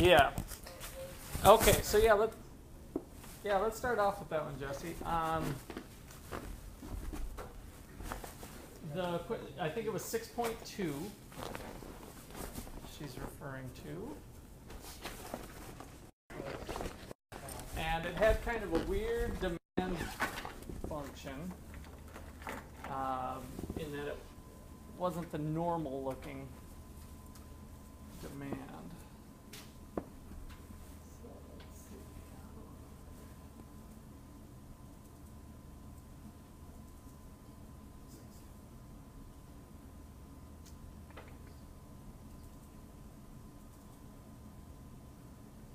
Yeah. Okay, so let's start off with that one, Jesse. I think it was 6.2 she's referring to. And it had kind of a weird demand function in that it wasn't the normal looking demand. So let's see.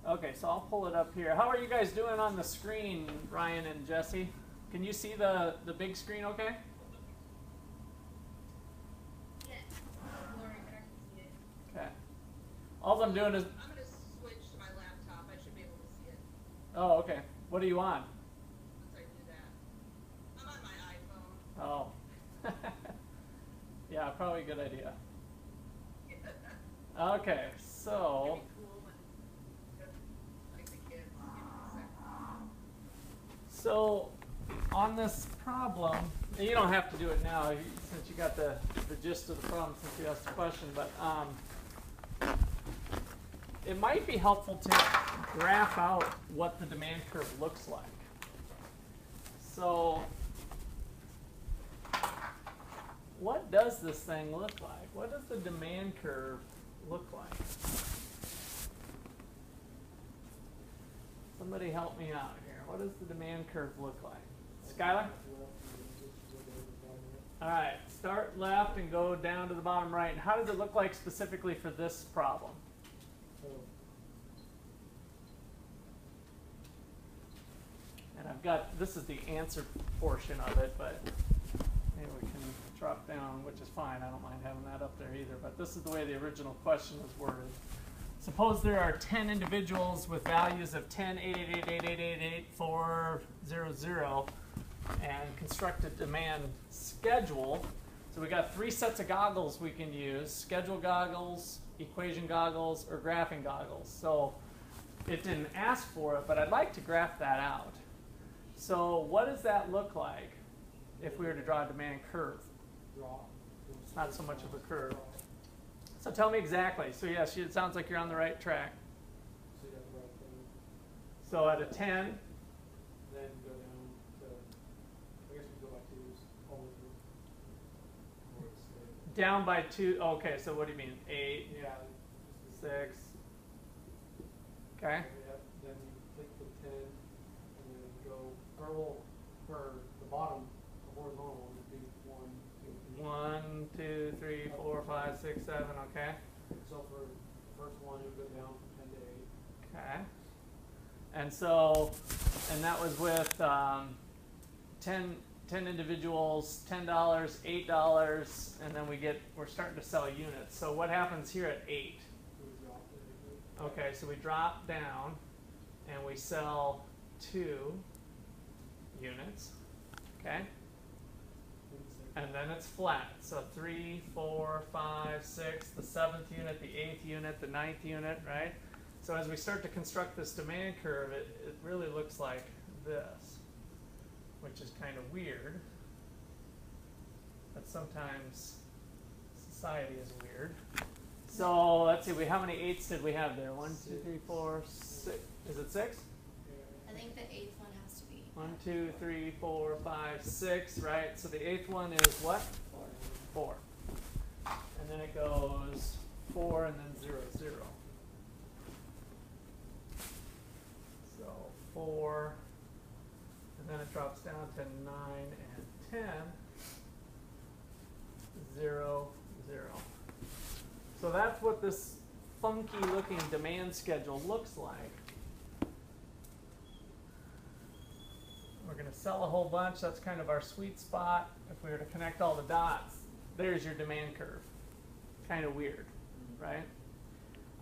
Okay, so I'll pull it up here. How are you guys doing on the screen, Ryan and Jesse? Can you see the big screen okay? Okay. All I'm doing is... I'm going to switch to my laptop. I should be able to see it. Oh, okay. What are you on? Once I do that. I'm on my iPhone. Oh. Yeah, probably a good idea. Okay, so... So, on this problem, you don't have to do it now since you got the gist of the problem since you asked the question, but it might be helpful to graph out what the demand curve looks like. So, what does this thing look like? What does the demand curve look like? Somebody help me out here. What does the demand curve look like? Skylar? All right, start left and go down to the bottom right. And how does it look like specifically for this problem? And I've got, this is the answer portion of it, but maybe we can drop down, which is fine. I don't mind having that up there either. But this is the way the original question was worded. Suppose there are 10 individuals with values of 10, 8, 8, 8, 8, 8, 8, 8, 4, 0, 0, and construct a demand schedule. So we got 3 sets of goggles we can use: schedule goggles, equation goggles, or graphing goggles. So it didn't ask for it, but I'd like to graph that out. So what does that look like if we were to draw a demand curve? It's not so much of a curve. So tell me exactly. So yes, it sounds like you're on the right track. So at a 10, then go down to, I guess we go by twos all over. down by 2. Okay, so what do you mean? 8, Yeah. 6. Okay. Then you take the 10 and then go, or well, for the bottom, the horizontal would be 1, 2, 3. 1, 2, 3, 4, 5, 6, 7. Okay. So for the first one, it would go down from 10 to 8. Okay. And so, and that was with 10 individuals, $10, $8, and then we're starting to sell units. So what happens here at 8? Okay, so we drop down and we sell 2 units. Okay. And then it's flat. So 3, 4, 5, 6, the 7th unit, the 8th unit, the 9th unit, right? So as we start to construct this demand curve, it really looks like this, which is kind of weird. But sometimes society is weird. So let's see, how many 8s did we have there? 1, 2, 3, 4, 6. Is it 6? I think the 8th one has to be 1, 2, 3, 4, 5, 6, right? So the 8th one is what? 4. And then it goes 4 and then 0, 0. So 4, and then it drops down to 9 and 10, 0, 0. So that's what this funky looking demand schedule looks like. We're going to sell a whole bunch. That's kind of our sweet spot. If we were to connect all the dots, there's your demand curve. Kind of weird, right?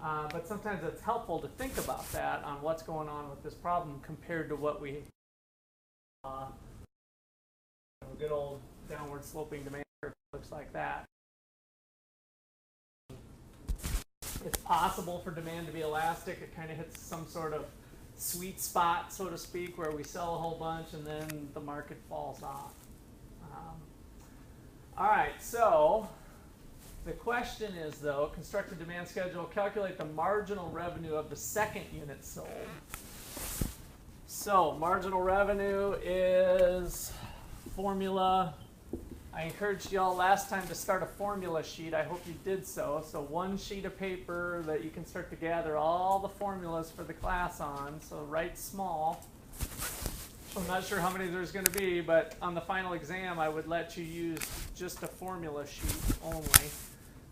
But sometimes it's helpful to think about that on what's going on with this problem compared to what we a good old downward sloping demand curve looks like that. It's possible for demand to be elastic. It kind of hits some sort of sweet spot, so to speak, where we sell a whole bunch and then the market falls off. All right, so the question is, though, construct a demand schedule, calculate the marginal revenue of the second unit sold. So marginal revenue is formula. I encouraged y'all last time to start a formula sheet. I hope you did so. So one sheet of paper that you can start to gather all the formulas for the class on. So write small. I'm not sure how many there's going to be, but on the final exam, I would let you use just a formula sheet only.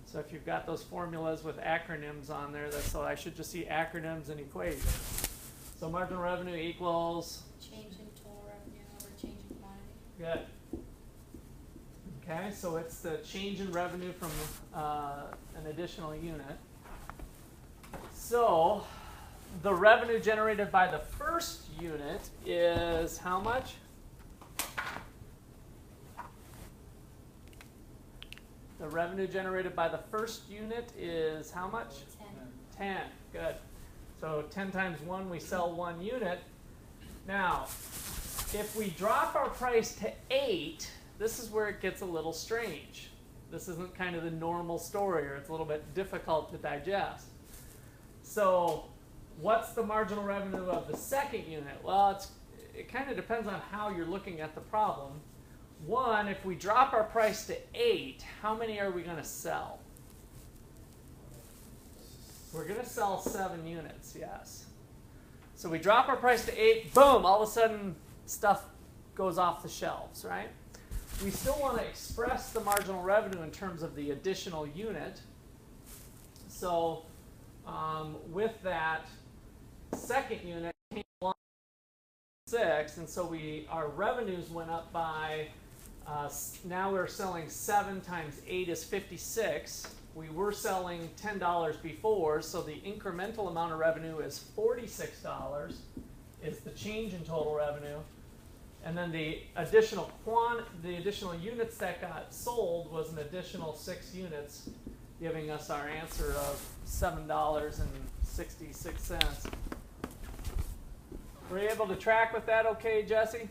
So if you've got those formulas with acronyms on there, that's so I should just see acronyms and equations. So marginal revenue equals? Change in total revenue over change in quantity. Good. Okay, so it's the change in revenue from an additional unit. So the revenue generated by the first unit is how much? The revenue generated by the first unit is how much? 10. 10. Good. So 10 times 1, we sell 1 unit. Now, if we drop our price to 8, this is where it gets a little strange. This isn't kind of the normal story, or it's a little bit difficult to digest. So what's the marginal revenue of the second unit? Well, it kind of depends on how you're looking at the problem. One, if we drop our price to 8, how many are we going to sell? We're going to sell 7 units, yes. So we drop our price to 8, boom, all of a sudden stuff goes off the shelves, right? We still want to express the marginal revenue in terms of the additional unit. So with that second unit came along 6, and so our revenues went up by, now we're selling 7 times 8 is 56. We were selling $10 before, so the incremental amount of revenue is $46 is the change in total revenue. And then the additional units that got sold was an additional 6 units, giving us our answer of $7.66. Were you able to track with that okay, Jesse?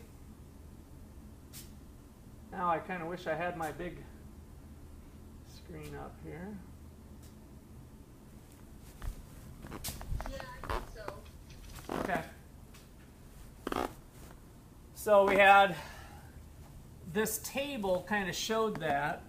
Now I kind of wish I had my big screen up here. Yeah, I think so. Okay. So we had this table kind of showed that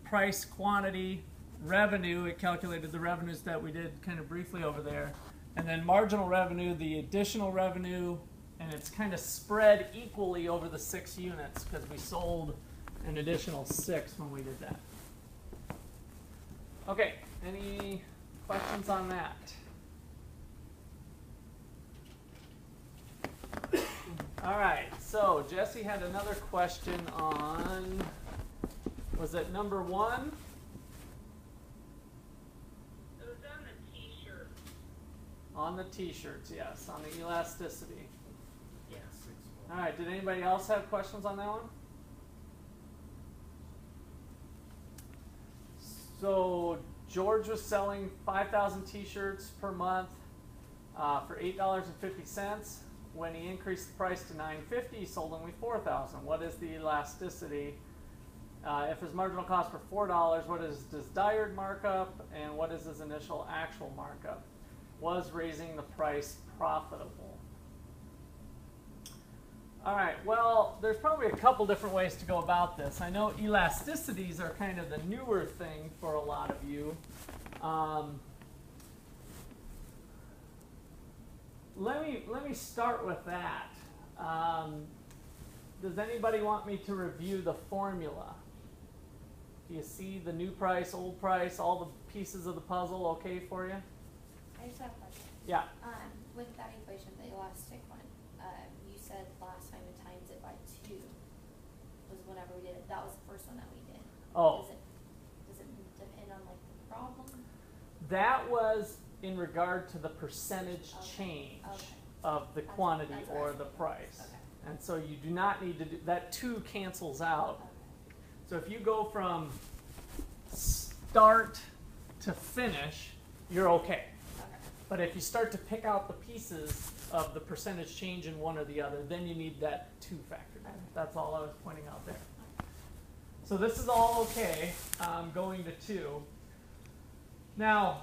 price, quantity, revenue. It calculated the revenues that we did kind of briefly over there. And then marginal revenue, the additional revenue, and it's kind of spread equally over the 6 units because we sold an additional 6 when we did that. Okay, any questions on that? All right, so Jesse had another question on, was it number 1? It was on the t-shirt. On the t-shirts, yes, on the elasticity. Yes. All right, did anybody else have questions on that one? So George was selling 5,000 t-shirts per month for $8.50. When he increased the price to $9.50, he sold only 4,000. What is the elasticity? If his marginal cost were $4, what is his desired markup, and what is his initial actual markup? Was raising the price profitable? All right, well, there's probably a couple different ways to go about this. I know elasticities are kind of the newer thing for a lot of you. Let me start with that. Does anybody want me to review the formula? Do you see the new price, old price, all the pieces of the puzzle okay for you? I just have a question. Yeah. With that equation, the elastic one, you said last time to times it by 2 was whenever we did it. That was the first one that we did. Oh. Does it depend on like the problem? That was in regard to the percentage change of the quantity or the price. Okay. And so you do not need to do, that 2 cancels out. Okay. So if you go from start to finish, you're okay. Okay. But if you start to pick out the pieces of the percentage change in one or the other, then you need that 2 factored in. Okay. That's all I was pointing out there. So this is all okay, going to 2. Now,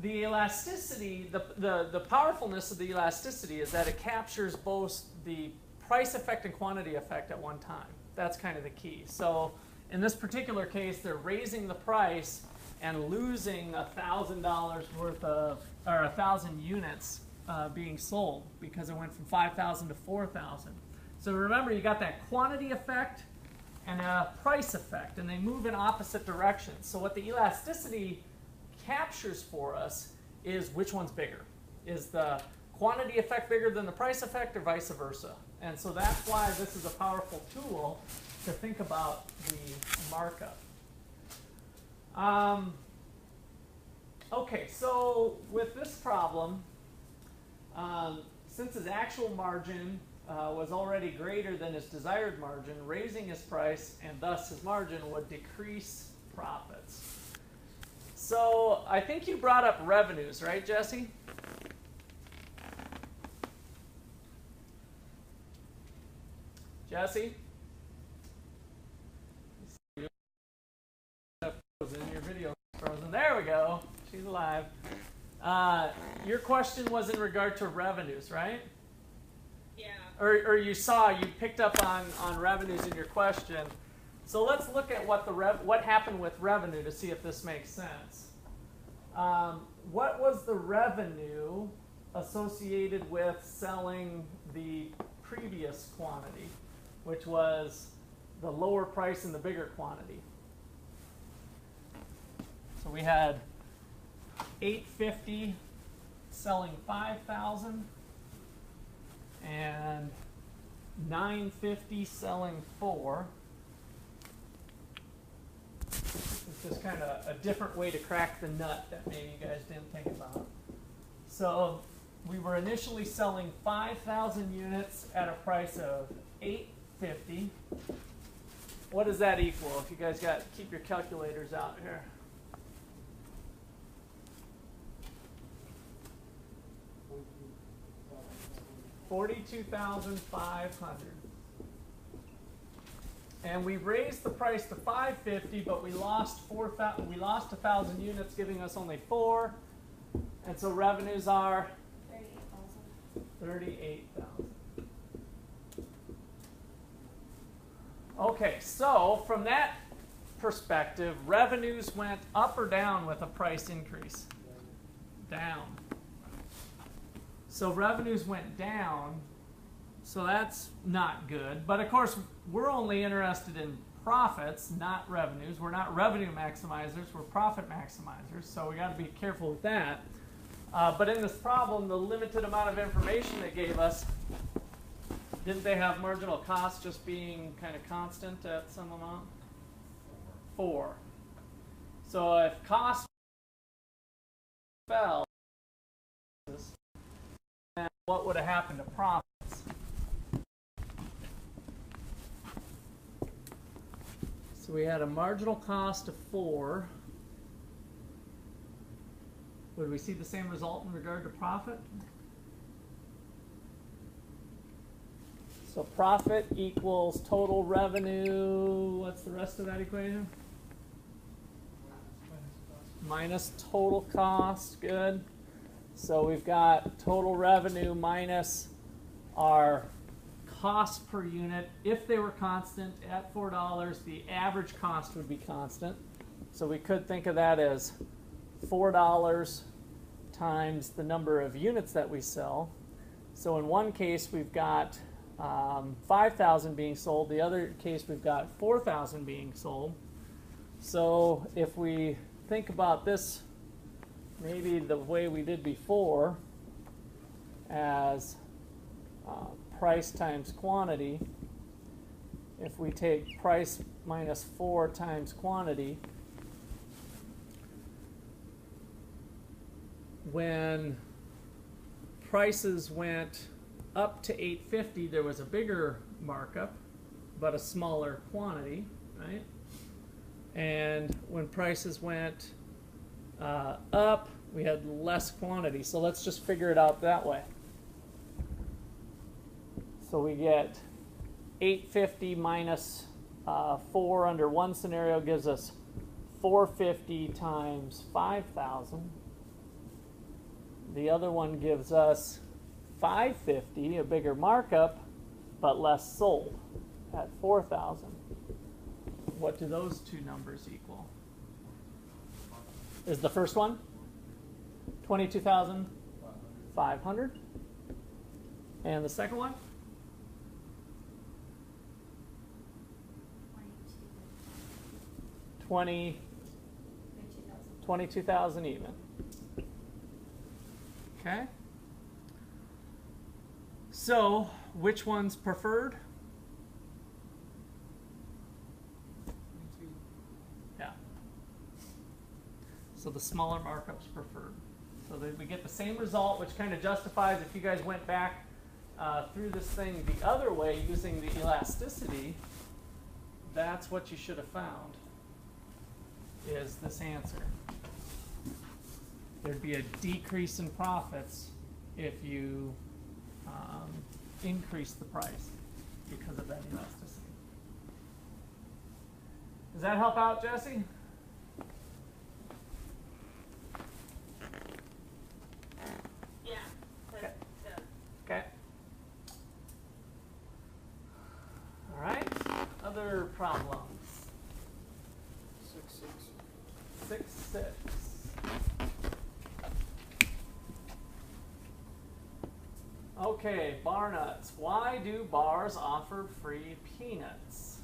the elasticity, the powerfulness of the elasticity is that it captures both the price effect and quantity effect at one time. That's kind of the key. So in this particular case, they're raising the price and losing $1,000 worth of, or 1,000 units being sold because it went from 5,000 to 4,000. So remember, you got that quantity effect and a price effect, and they move in opposite directions. So what the elasticity captures for us is which one's bigger. Is the quantity effect bigger than the price effect, or vice versa? And so that's why this is a powerful tool to think about the markup. Okay, so with this problem, since his actual margin was already greater than his desired margin, raising his price and thus his margin would decrease profits. So I think you brought up revenues, right, Jesse? Jesse? Your video is frozen. There we go. She's alive. Your question was in regard to revenues, right? Yeah. Or you saw, you picked up on revenues in your question. So let's look at what happened with revenue to see if this makes sense. What was the revenue associated with selling the previous quantity, which was the lower price and the bigger quantity? So we had 850 selling 5,000 and 950 selling 4. It's just kind of a different way to crack the nut that maybe you guys didn't think about. So we were initially selling 5,000 units at a price of $8.50. What does that equal? If you guys keep your calculators out here. $42,500. And we raised the price to $5.50, but we lost 1,000 units, giving us only 4. And so revenues are 38,000. Okay, so from that perspective, revenues went up or down with a price increase? Down. So revenues went down, so that's not good. But of course, we're only interested in profits, not revenues. We're not revenue maximizers, we're profit maximizers, so we got to be careful with that. But in this problem, the limited amount of information they gave us, didn't they have marginal cost just being kind of constant at some amount? 4. So if cost fell, then what would have happened to profits? So we had a marginal cost of 4. Would we see the same result in regard to profit? So profit equals total revenue. What's the rest of that equation? Minus total cost. Good. So we've got total revenue minus our cost per unit. If they were constant at $4, the average cost would be constant. So we could think of that as $4 times the number of units that we sell. So in one case we've got 5,000 being sold. The other case we've got 4,000 being sold. So if we think about this maybe the way we did before as price times quantity, if we take price minus 4 times quantity, when prices went up to $8.50, there was a bigger markup, but a smaller quantity, right? And when prices went up, We had less quantity, so let's just figure it out that way. So we get 850 minus 4 under one scenario gives us 450 times 5,000. The other one gives us 550, a bigger markup, but less sold at 4,000. What do those two numbers equal? Is the first one 22,500? And the second one? 22,000 even. Okay. So, which one's preferred? Yeah. So the smaller markup's preferred. So that we get the same result, which kind of justifies if you guys went back through this thing the other way using the elasticity, that's what you should have found, is this answer. There'd be a decrease in profits if you increase the price because of that elasticity. Does that help out, Jesse? Yeah. Okay. That- Okay. All right. Other problems. 6. Okay, bar nuts. Why do bars offer free peanuts?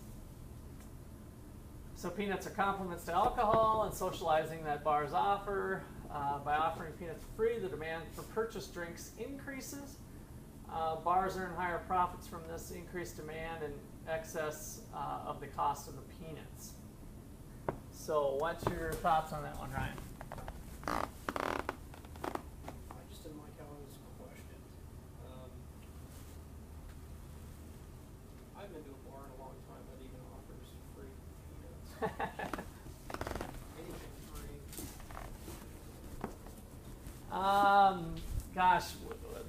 So peanuts are complements to alcohol and socializing that bars offer. By offering peanuts free, the demand for purchased drinks increases. Bars earn higher profits from this increased demand in excess of the cost of the peanuts. So what's your thoughts on that one, Ryan? I just didn't like how it was questioned. I haven't been to a bar in a long time that even offers free peanuts. Anything free. Gosh,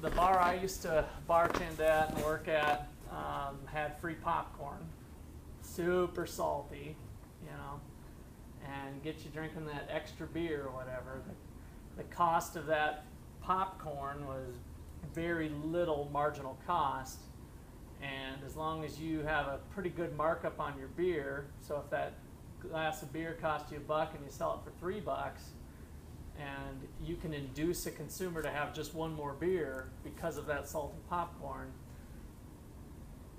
the bar I used to bartend at and work at had free popcorn, super salty, you know, and get you drinking that extra beer or whatever. The cost of that popcorn was very little marginal cost, and as long as you have a pretty good markup on your beer, so if that glass of beer cost you $1 and you sell it for $3, and you can induce a consumer to have just one more beer because of that salty popcorn,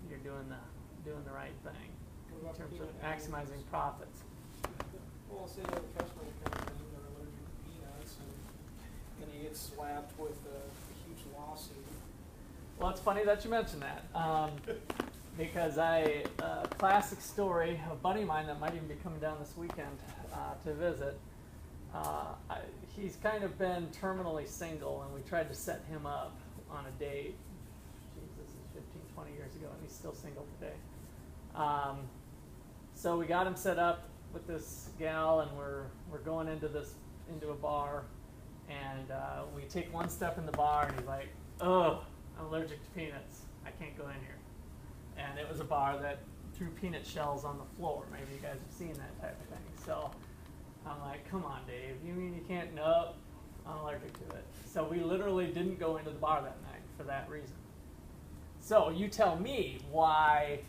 you're doing the right thing in terms of maximizing profits. Well, say that a customer comes in, they're allergic to peanuts, and he gets slapped with a huge lawsuit. Well, it's funny that you mentioned that, because classic story, a buddy of mine that might even be coming down this weekend to visit, he's kind of been terminally single, and we tried to set him up on a date. Jeez, this is 15, 20 years ago, and he's still single today. So we got him set up with this gal, and we're going into a bar, and we take one step in the bar, and he's like, "Oh, I'm allergic to peanuts. I can't go in here." And it was a bar that threw peanut shells on the floor. Maybe you guys have seen that type of thing. So I'm like, "Come on, Dave. You mean you can't?" "Nope, I'm allergic to it." So we literally didn't go into the bar that night for that reason. So you tell me, why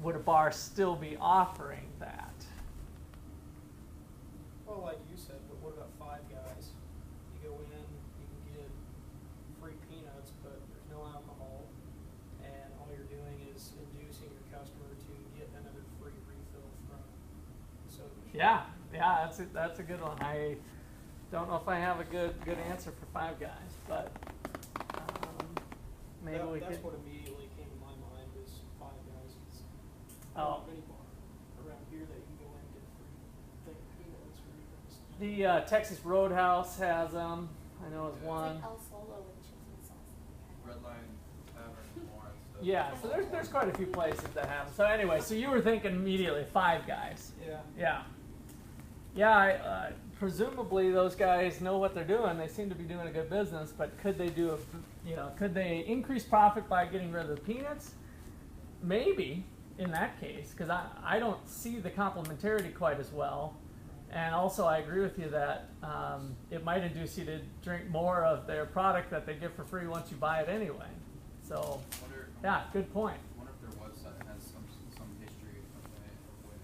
would a bar still be offering that? Well, like you said, but what about Five Guys? You go in, you can get free peanuts, but there's no alcohol, and all you're doing is inducing your customer to get another free refill from the soda machine. Yeah, that's a good one. I don't know if I have a good answer for Five Guys, but maybe we could. That's what immediately came to my mind was Five Guys. It's Oh. any bar around here that you can go in and get a free thing of peanuts or even. The Texas Roadhouse has them. I know is It's one. like El Solo with chips and sauce. Red Line Tavern more and stuff. Yeah, so there's quite a few places that have them. So anyway, so you were thinking immediately Five Guys. Yeah. Yeah. Yeah, presumably those guys know what they're doing. They seem to be doing a good business, but could they do could they increase profit by getting rid of the peanuts? Maybe in that case, because I don't see the complementarity quite as well. And also I agree with you that it might induce you to drink more of their product that they give for free once you buy it anyway. So, yeah, good point. I wonder if there has some history of when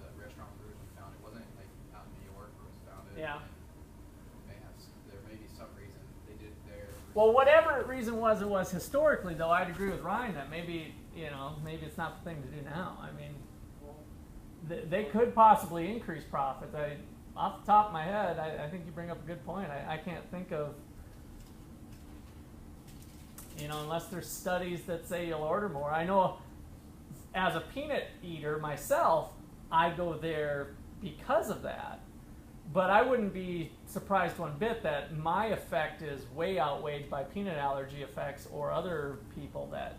the restaurant brewers were founded. Wasn't it like out in New York where it was founded? Yeah. There may be some reason they did there. Well, whatever reason was it was historically, though, I'd agree with Ryan that maybe it's not the thing to do now. I mean, they could possibly increase profits. Off the top of my head, I think you bring up a good point. I can't think of, unless there's studies that say you'll order more. I know as a peanut eater myself, I go there because of that. But I wouldn't be surprised one bit that my effect is way outweighed by peanut allergy effects or other people that,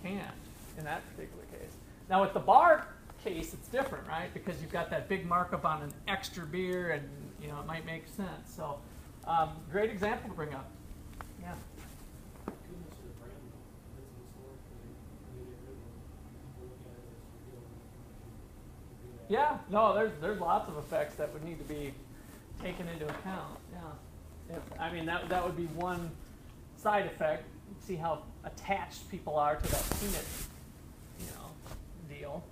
can't in that particular case. Now with the bar case, it's different, right? Because you've got that big markup on an extra beer and, it might make sense. So, great example to bring up. Yeah. Yeah, no, there's lots of effects that would need to be taken into account. Yeah, that would be one side effect. See how attached people are to that peanut, deal.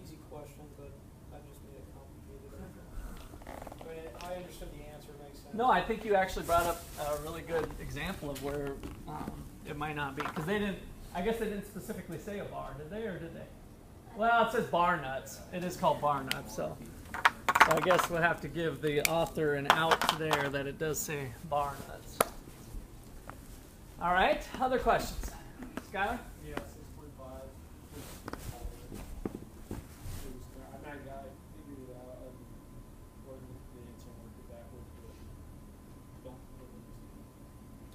Easy question, but I just made it complicated. I mean, I understood the answer. Makes sense. No, I think you actually brought up a really good example of where it might not be, because I guess they didn't specifically say a bar, did they, or did they? Well, it says bar nuts. It is called bar nuts, so I guess we'll have to give the author an out there that it does say bar nuts. All right, other questions? Skylar? Yeah, 6.5. I figured it out. Wasn't the answer I worked it backwards, but don't.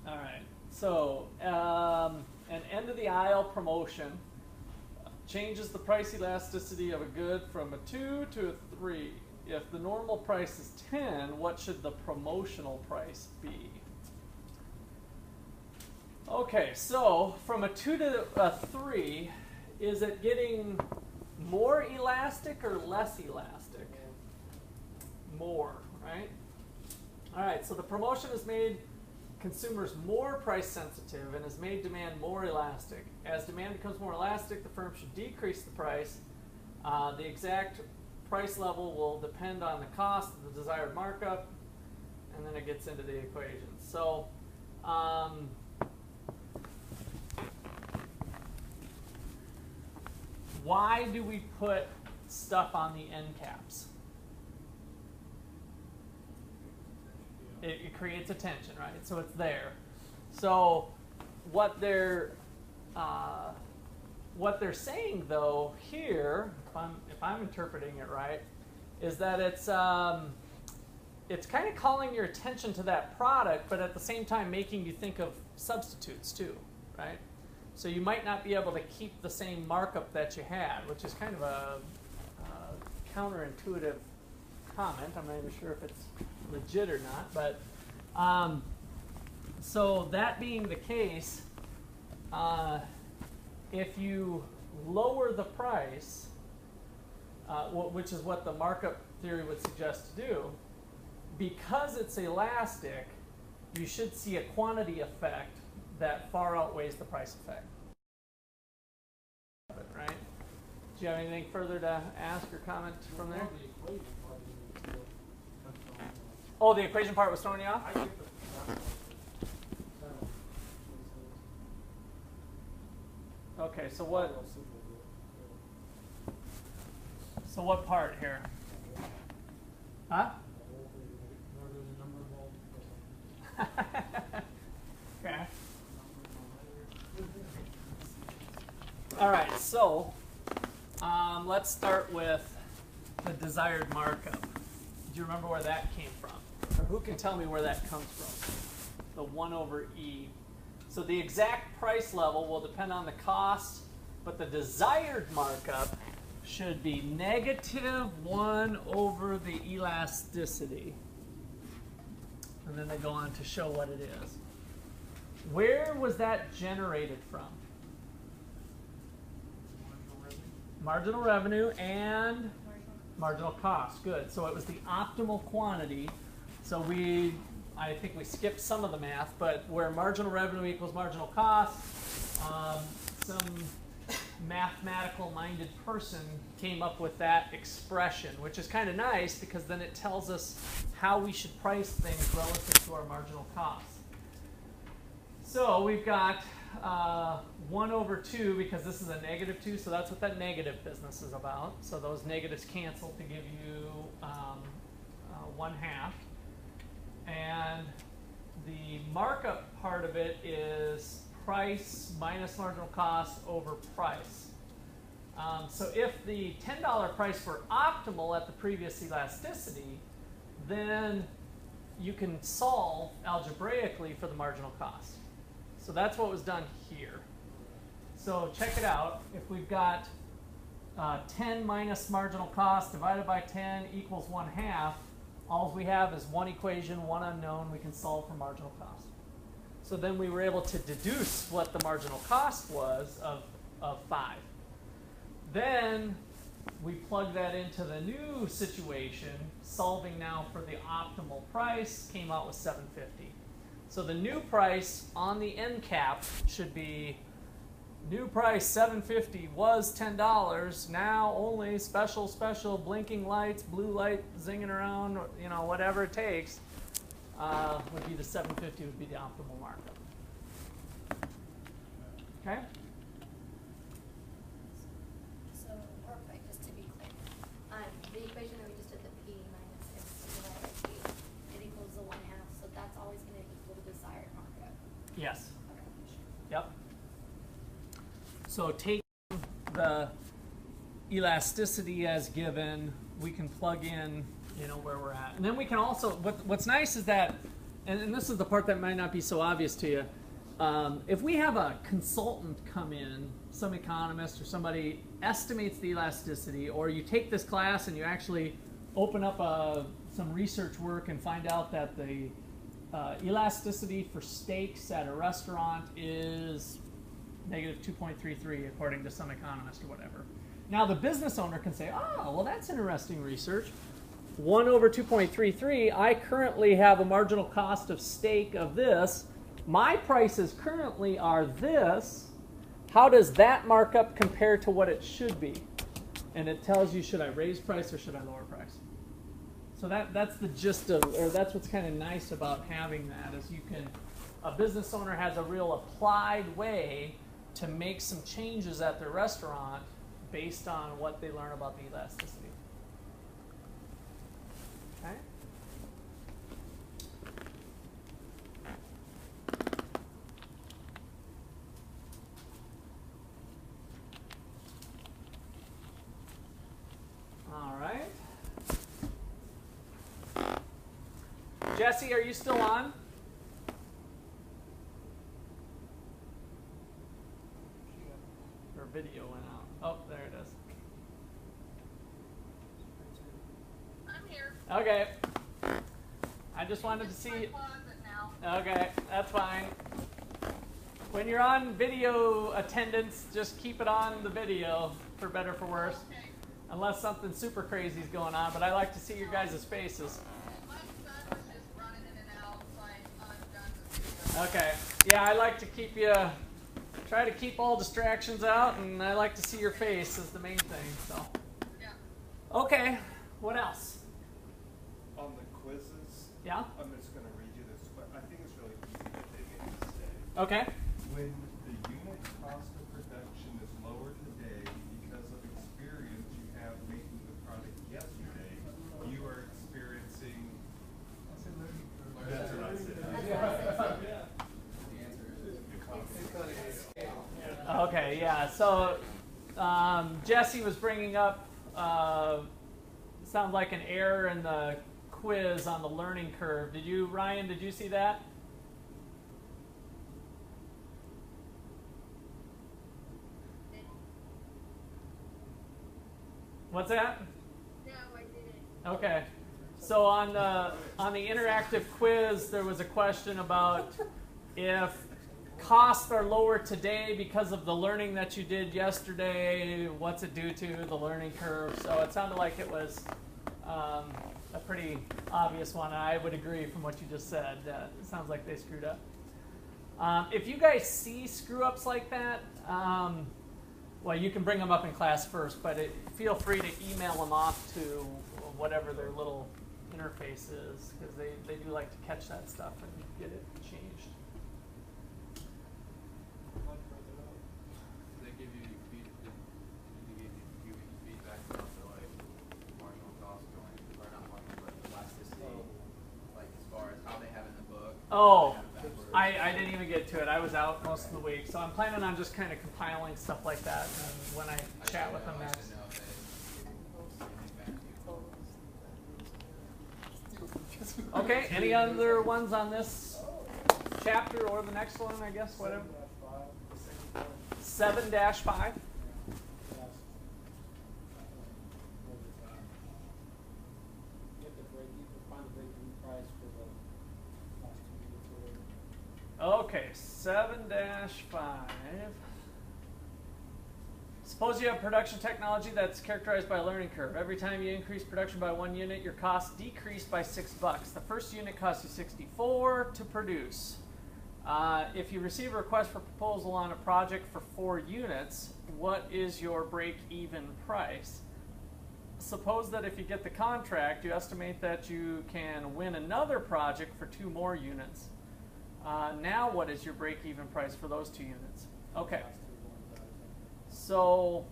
All right, so an end of the aisle promotion changes the price elasticity of a good from a 2 to a 3. If the normal price is 10, what should the promotional price be? Okay, so from a 2 to a 3, is it getting more elastic or less elastic? More, right? All right, so the promotion has made consumers more price sensitive and has made demand more elastic. As demand becomes more elastic, the firm should decrease the price. The exact price level will depend on the cost of the desired markup, and then it gets into the equation. So, why do we put stuff on the end caps? It creates a tension, right? So it's there. So what they're saying though here, if I'm interpreting it right, is that it's kind of calling your attention to that product, but at the same time making you think of substitutes too, right? So you might not be able to keep the same markup that you had, which is kind of a counterintuitive comment. I'm not even sure if it's legit or not, but so that being the case, if you lower the price, which is what the markup theory would suggest to do, because it's elastic, you should see a quantity effect that far outweighs the price effect. Right? Do you have anything further to ask or comment from there? Oh, the equation part was throwing you off? Okay, so what part here? Huh? Okay. All right, so let's start with the desired markup. Do you remember where that came from? Or who can tell me where that comes from? The 1 over E. So the exact price level will depend on the cost, but the desired markup should be -1 over the elasticity. And then they go on to show what it is. Where was that generated from? Marginal revenue and marginal cost. Good. So it was the optimal quantity. So I think we skipped some of the math, but where marginal revenue equals marginal cost, some mathematical-minded person came up with that expression, which is kind of nice because then it tells us how we should price things relative to our marginal cost. So we've got 1 over 2 because this is a -2, so that's what that negative business is about. So those negatives cancel to give you 1/2. And the markup part of it is price minus marginal cost over price. So if the $10 price were optimal at the previous elasticity, then you can solve algebraically for the marginal cost. So that's what was done here. So check it out. If we've got 10 minus marginal cost divided by 10 equals 1/2, all we have is one equation, one unknown. We can solve for marginal cost. So then we were able to deduce what the marginal cost was of 5. Then we plug that into the new situation, solving now for the optimal price, came out with 750. So the new price on the end cap should be new price 750 was $10. Now only special blinking lights, blue light zinging around, you know, whatever it takes, would be the 750 would be the optimal markup. Okay? So, real quick, just to be clear, the equation that we just did, the P minus X divided by T, it equals the 1/2, so that's always going to equal the desired markup. Yes. Okay. Yep. So taking the elasticity as given, we can plug in, you know, where we're at. And then we can also, what's nice is that, and this is the part that might not be so obvious to you, if we have a consultant come in, some economist or somebody estimates the elasticity, or you take this class and you actually open up some research work and find out that the elasticity for steaks at a restaurant is -2.33 according to some economist or whatever. Now the business owner can say, oh, well, that's interesting research. 1 over 2.33, I currently have a marginal cost of steak of this. My prices currently are this. How does that markup compare to what it should be? And it tells you, should I raise price or should I lower price? So that's the gist of, or that's what's kind of nice about having that, is you can, a business owner has a real applied way to make some changes at their restaurant based on what they learn about the elasticity. Okay? All right. Jesse, are you still on? Her video went out. Oh, there it is. I'm here. Okay. I just wanted to see. My closet now. Okay, that's fine. When you're on video attendance, just keep it on the video, for better for worse. Okay. Unless something super crazy is going on, but I like to see your guys' faces. My son was just running in and out, so I'm done with video. Okay. Yeah, I like to keep you, try to keep all distractions out, and I like to see your face is the main thing, so. Yeah. Okay, what else? On the quizzes, Yeah? I'm just going to read you this. I think it's really easy to dig in and say. Okay. When the unit cost of production is lower today because of experience you have making the product yesterday, you are experiencing. That's what I said. The answer is Okay, yeah. So Jesse was bringing up, sounds like an error in the quiz on the learning curve. Did you, Ryan, did you see that? What's that? No, I didn't. Okay. So on the interactive quiz, there was a question about if costs are lower today because of the learning that you did yesterday, what's it due to, the learning curve? So it sounded like it was a pretty obvious one. I would agree from what you just said. It sounds like they screwed up. If you guys see screw-ups like that, well, you can bring them up in class first, but feel free to email them off to whatever their little interface is, because they do like to catch that stuff and get it changed. They give you feedback about the like marginal cost going, or not marginal, but elasticity, like as far as how they have it in the book. Oh, I didn't even get to it. I was out most of the week, so I'm planning on just kind of compiling stuff like that, and when I chat with them next. Okay, any other ones on this chapter or the next one, I guess, whatever? 7-5. Okay, 7-5. Suppose you have production technology that's characterized by a learning curve. Every time you increase production by 1 unit, your costs decrease by $6. The first unit costs you $64 to produce. If you receive a request for proposal on a project for 4 units, what is your break-even price? Suppose that if you get the contract, you estimate that you can win another project for 2 more units. Now what is your break-even price for those 2 units? Okay. So,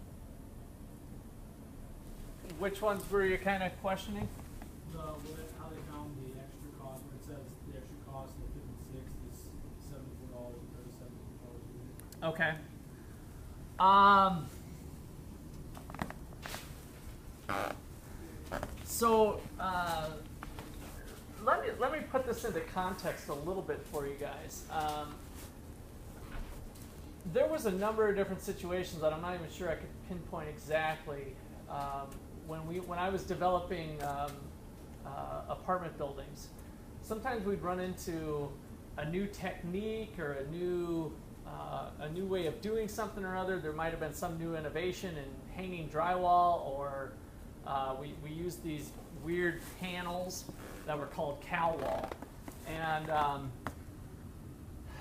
which ones were you kind of questioning? How they found the extra cost, where it says the extra cost of 56 is $74 and $37 a unit. Okay. So, let me put this into context a little bit for you guys. There was a number of different situations that I'm not even sure I could pinpoint exactly. When I was developing apartment buildings, sometimes we'd run into a new technique or a new way of doing something or other. There might have been some new innovation in hanging drywall, or we used these weird panels that were called cow wall, and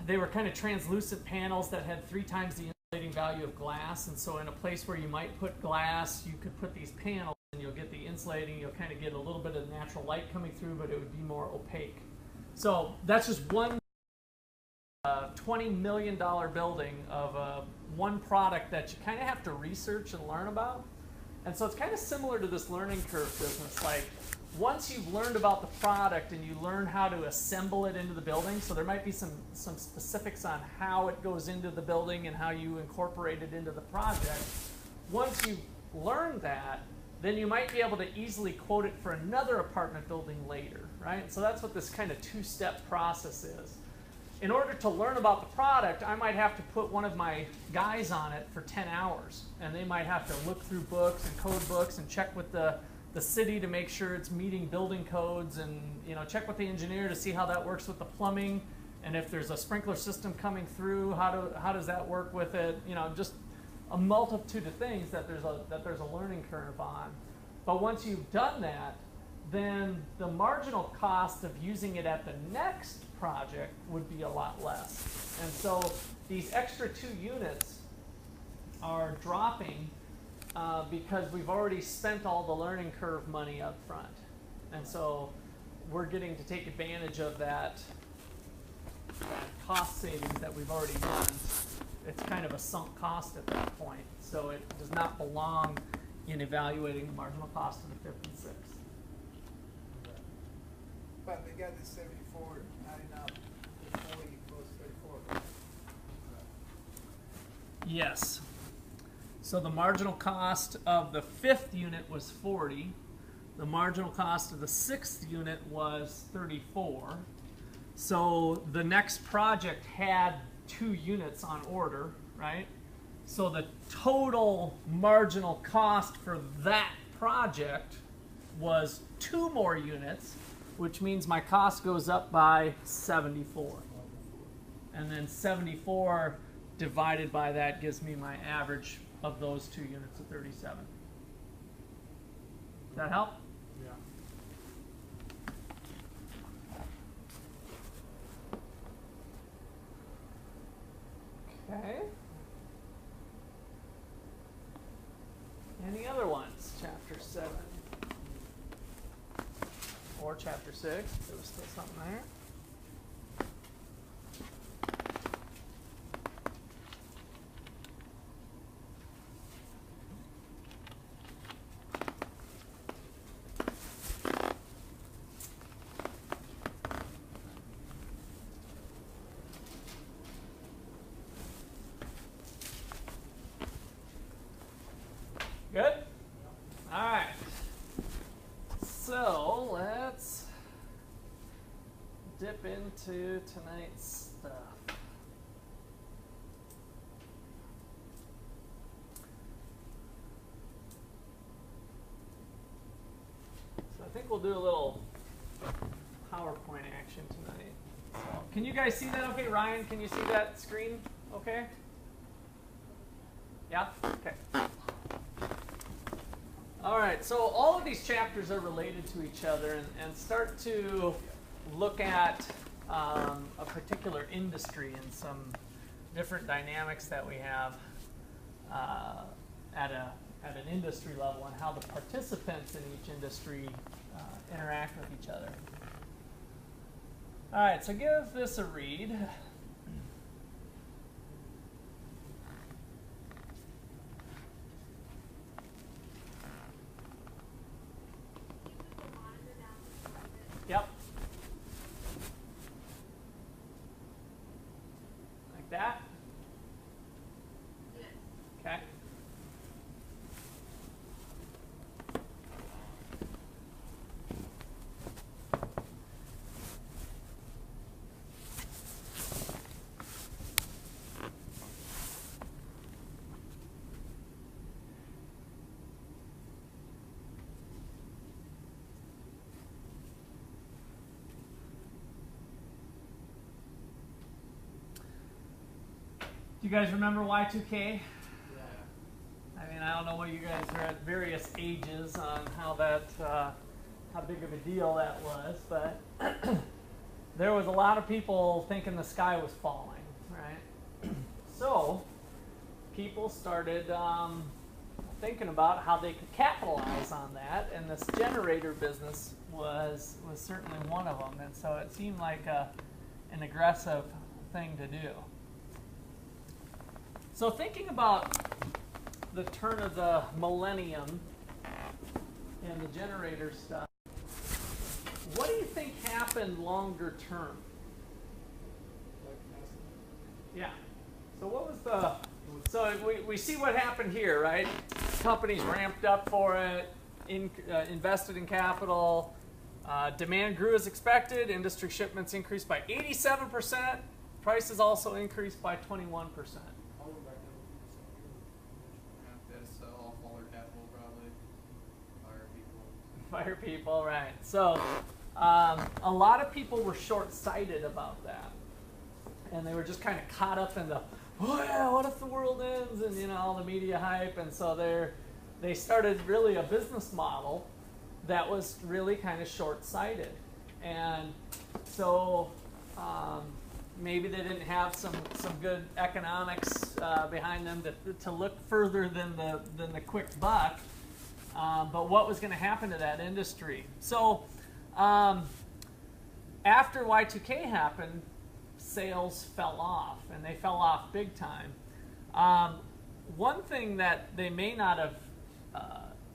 they were kind of translucent panels that had 3 times the insulating value of glass. And so in a place where you might put glass, you could put these panels and you'll get the insulating, you'll kind of get a little bit of natural light coming through, but it would be more opaque. So that's just one $20 million building of one product that you kind of have to research and learn about. And so it's kind of similar to this learning curve business. Like, once you've learned about the product and you learn how to assemble it into the building, so there might be some specifics on how it goes into the building and how you incorporate it into the project. Once you've learned that, then you might be able to easily quote it for another apartment building later, right? So that's what this kind of 2-step process is. In order to learn about the product, I might have to put one of my guys on it for 10 hours, and they might have to look through books and code books and check with the city to make sure it's meeting building codes, and check with the engineer to see how that works with the plumbing, and if there's a sprinkler system coming through, how does that work with it? Just a multitude of things that there's a learning curve on. But once you've done that, then the marginal cost of using it at the next project would be a lot less. And so these extra 2 units are dropping because we've already spent all the learning curve money up front. And so we're getting to take advantage of that cost savings that we've already done. It's kind of a sunk cost at that point. So it does not belong in evaluating the marginal cost of the 56. But they got the 74 adding up to 40 plus 34. Yes. So the marginal cost of the 5th unit was 40. The marginal cost of the 6th unit was 34. So the next project had 2 units on order, right? So the total marginal cost for that project was 2 more units, which means my cost goes up by 74. And then 74 divided by that gives me my average of those 2 units of 37. Does that help? Yeah. Okay. Any other ones? Chapter 7. Or chapter 6. There was still something there. Good? All right. So let's dip into tonight's stuff. So I think we'll do a little PowerPoint action tonight. So, can you guys see that okay? Ryan, can you see that screen okay? Yeah? Okay. All right, so all of these chapters are related to each other and start to look at a particular industry and some different dynamics that we have at an industry level and how the participants in each industry interact with each other. All right, so give this a read. Yep. Like that? Yes. Okay. Do you guys remember Y2K? Yeah. I mean, I don't know what you guys are at various ages on how that, how big of a deal that was, but there was a lot of people thinking the sky was falling, right? So people started thinking about how they could capitalize on that, and this generator business was certainly one of them, and so it seemed like an aggressive thing to do. So thinking about the turn of the millennium and the generator stuff, what do you think happened longer term? Yeah. So what was the, so we see what happened here, right? Companies ramped up for it, invested in capital, demand grew as expected, industry shipments increased by 87%, prices also increased by 21%. Sell off all their capital, probably. Fire people. Fire people, right. So a lot of people were short-sighted about that. And they were just kind of caught up in the, oh yeah, what if the world ends? And you know, all the media hype. And so they started really a business model that was really kind of short-sighted. And so maybe they didn't have some good economics behind them to look further than the quick buck. But what was going to happen to that industry? So after Y2K happened, sales fell off, and they fell off big time. One thing that they may not have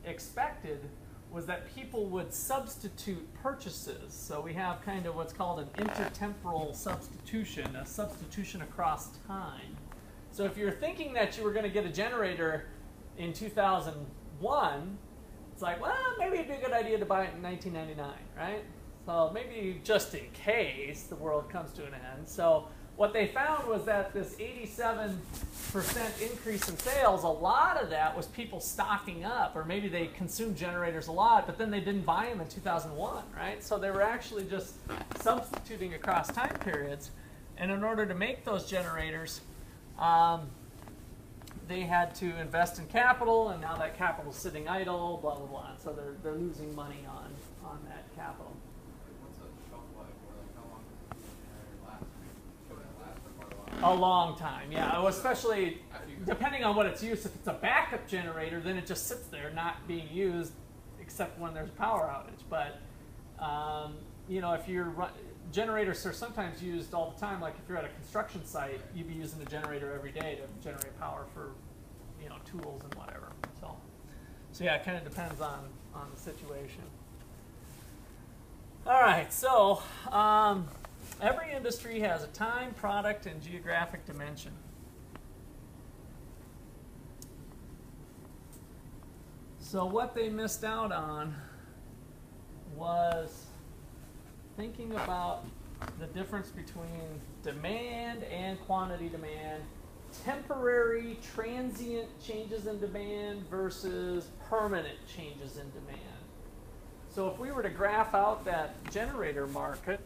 expected was that people would substitute purchases. So we have kind of what's called an intertemporal substitution, a substitution across time. So if you're thinking that you were going to get a generator in 2001, it's like, well, maybe it'd be a good idea to buy it in 1999, right? So maybe just in case the world comes to an end. So what they found was that this 87% increase in sales, a lot of that was people stocking up, or maybe they consumed generators a lot, but then they didn't buy them in 2001, right? So they were actually just substituting across time periods. And in order to make those generators, they had to invest in capital, and now that capital is sitting idle, blah, blah, blah. So they're losing money on that capital. What's the shelf life, or like how long does the generator last? Should it last for quite a while? A long time, yeah. Especially depending on what it's used. If it's a backup generator, then it just sits there not being used except when there's a power outage. But you know, if you're generators are sometimes used all the time. Like if you're at a construction site, you'd be using a generator every day to generate power for, you know, tools and whatever. So yeah, it kind of depends on the situation. All right, so every industry has a time, product, and geographic dimension. So what they missed out on was thinking about the difference between demand and quantity demand, temporary, transient changes in demand versus permanent changes in demand. So if we were to graph out that generator market,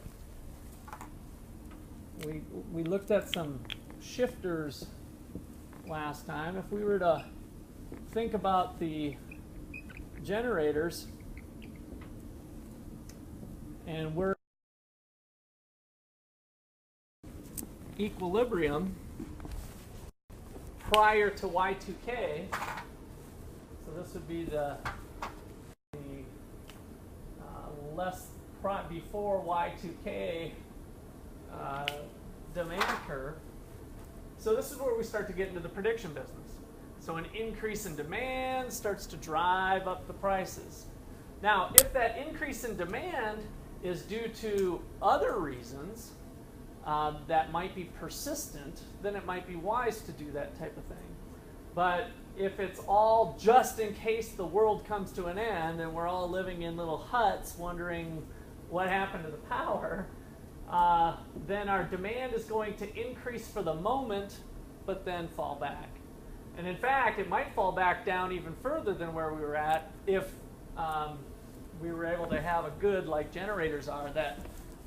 we looked at some shifters last time. If we were to think about the generators, and we're equilibrium prior to Y2K, so this would be the before Y2K demand curve. So this is where we start to get into the prediction business. So an increase in demand starts to drive up the prices. Now, if that increase in demand is due to other reasons that might be persistent, then it might be wise to do that type of thing. But if it's all just in case the world comes to an end and we're all living in little huts wondering what happened to the power, then our demand is going to increase for the moment, but then fall back. And in fact, it might fall back down even further than where we were at if we were able to have a good, like generators are, that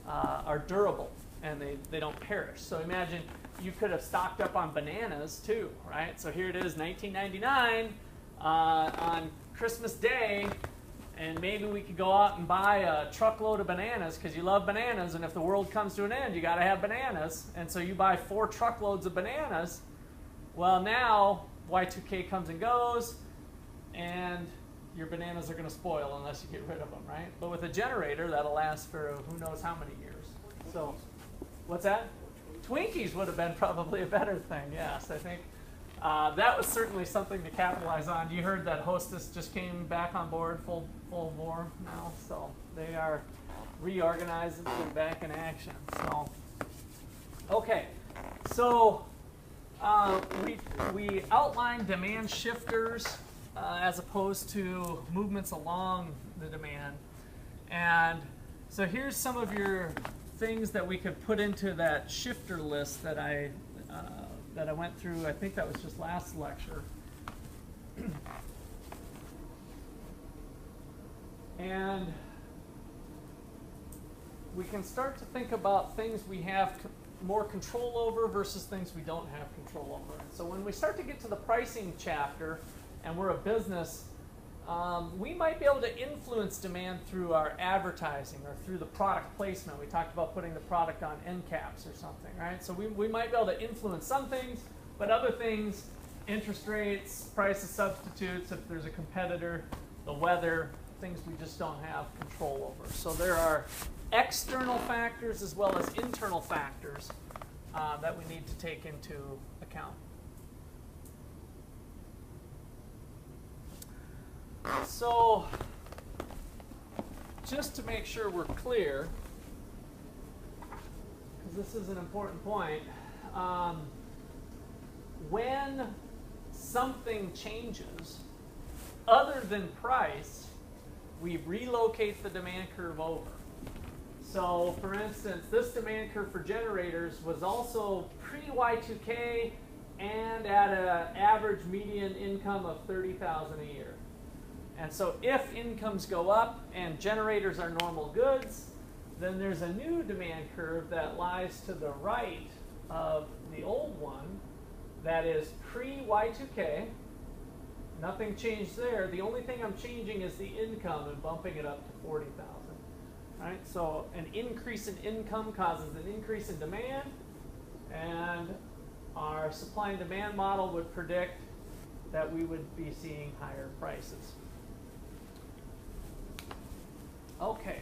are durable and they don't perish. So imagine you could have stocked up on bananas too, right? So here it is, 1999, on Christmas Day, and maybe we could go out and buy a truckload of bananas because you love bananas, and if the world comes to an end, you got to have bananas. And so you buy 4 truckloads of bananas. Well, now Y2K comes and goes, and your bananas are going to spoil unless you get rid of them, right? But with a generator, that'll last for who knows how many years. So, what's that? Twinkies would have been probably a better thing, yes. I think that was certainly something to capitalize on. You heard that Hostess just came back on board full bore now, so they are reorganized and back in action. So, okay, so we outlined demand shifters as opposed to movements along the demand, and so here's some of your things that we could put into that shifter list that I went through. I think that was just last lecture. And we can start to think about things we have more control over versus things we don't have control over. So when we start to get to the pricing chapter and we're a business, we might be able to influence demand through our advertising or through the product placement. We talked about putting the product on end caps or something, right? So we might be able to influence some things, but other things, interest rates, price of substitutes, if there's a competitor, the weather, things we just don't have control over. So there are external factors as well as internal factors that we need to take into account. So, just to make sure we're clear, because this is an important point, when something changes, other than price, we relocate the demand curve over. So for instance, this demand curve for generators was also pre-Y2K and at an average median income of $30,000 a year. And so if incomes go up and generators are normal goods, then there's a new demand curve that lies to the right of the old one that is pre-Y2K. Nothing changed there. The only thing I'm changing is the income and bumping it up to 40,000. Right? So an increase in income causes an increase in demand, and our supply and demand model would predict that we would be seeing higher prices. Okay.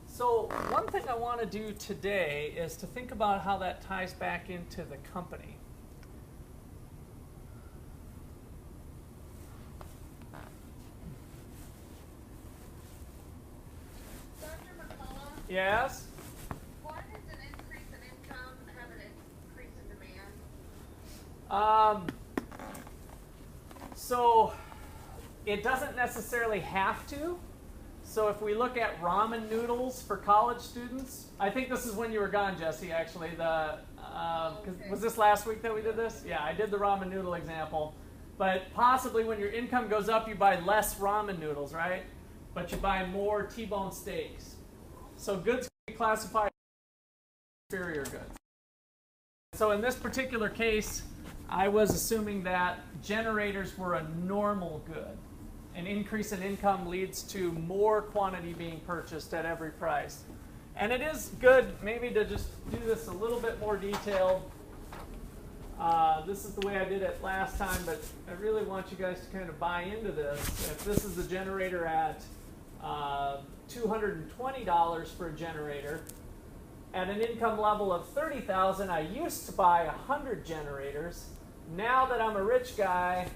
So one thing I want to do today is to think about how that ties back into the company. Dr. McCullough, Yes? why does an increase in income have an increase in demand? So it doesn't necessarily have to. So if we look at ramen noodles for college students, I think this is when you were gone, Jesse, actually. Was this last week that we did this? Yeah, I did the ramen noodle example. But possibly when your income goes up, you buy less ramen noodles, right? But you buy more T-bone steaks. So goods can be classified as inferior goods. So in this particular case, I was assuming that generators were a normal good. An increase in income leads to more quantity being purchased at every price. And it is good maybe to just do this a little bit more detailed. This is the way I did it last time, but I really want you guys to kind of buy into this. If this is a generator at $220 for a generator, at an income level of $30,000, I used to buy 100 generators. Now that I'm a rich guy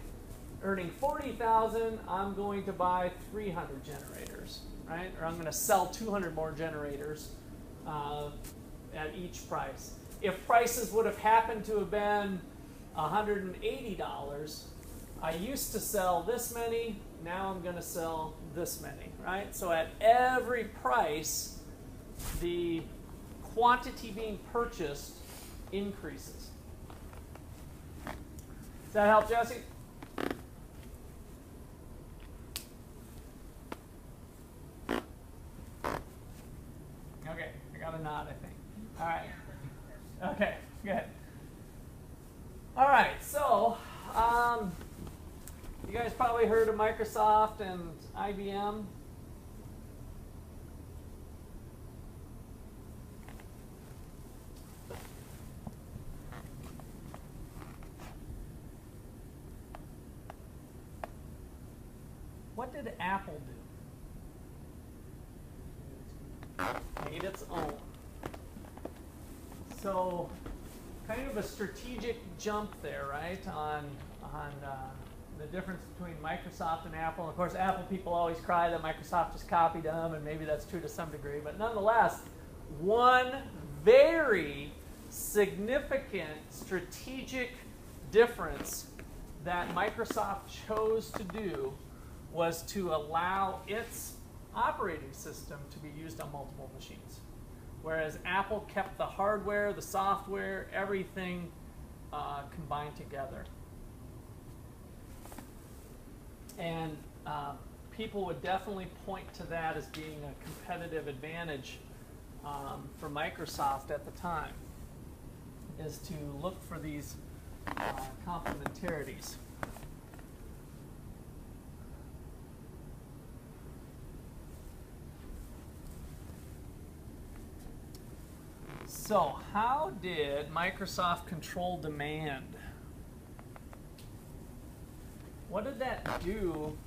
earning $40,000, I'm going to buy 300 generators, right? Or I'm going to sell 200 more generators at each price. If prices would have happened to have been $180, I used to sell this many, now I'm going to sell this many, right? So at every price, the quantity being purchased increases. Does that help, Jesse? Okay, I got a nod, I think. All right. Okay, good. All right, so you guys probably heard of Microsoft and IBM. What did Apple do? Made its own. So, kind of a strategic jump there, right, on the difference between Microsoft and Apple. And of course, Apple people always cry that Microsoft just copied them, and maybe that's true to some degree. But nonetheless, one very significant strategic difference that Microsoft chose to do was to allow its operating system to be used on multiple machines. Whereas Apple kept the hardware, the software, everything combined together. And people would definitely point to that as being a competitive advantage for Microsoft at the time, is to look for these complementarities. So, how did Microsoft control demand? What did that do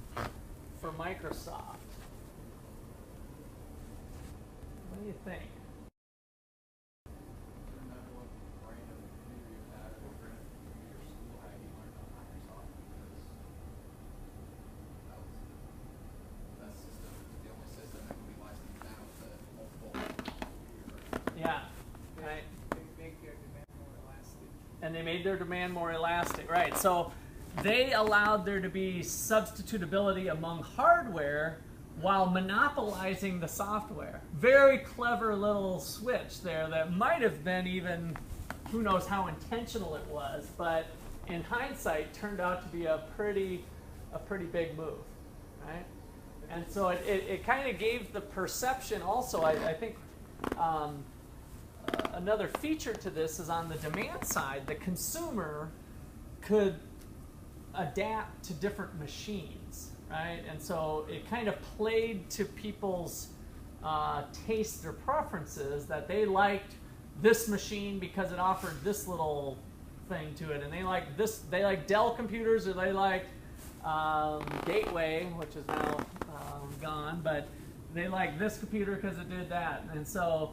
for Microsoft? What do you think? Yeah. Right. They make their demand more elastic. And they made their demand more elastic, right? So they allowed there to be substitutability among hardware while monopolizing the software. Very clever little switch there that might have been even, who knows how intentional it was, but in hindsight turned out to be a pretty big move, right? And so it kind of gave the perception also, I think another feature to this is on the demand side, the consumer could adapt to different machines, right? And so it kind of played to people's tastes or preferences, that they liked this machine because it offered this little thing to it, and they like this, they like Dell computers, or they liked Gateway, which is now gone, but they like this computer because it did that. And so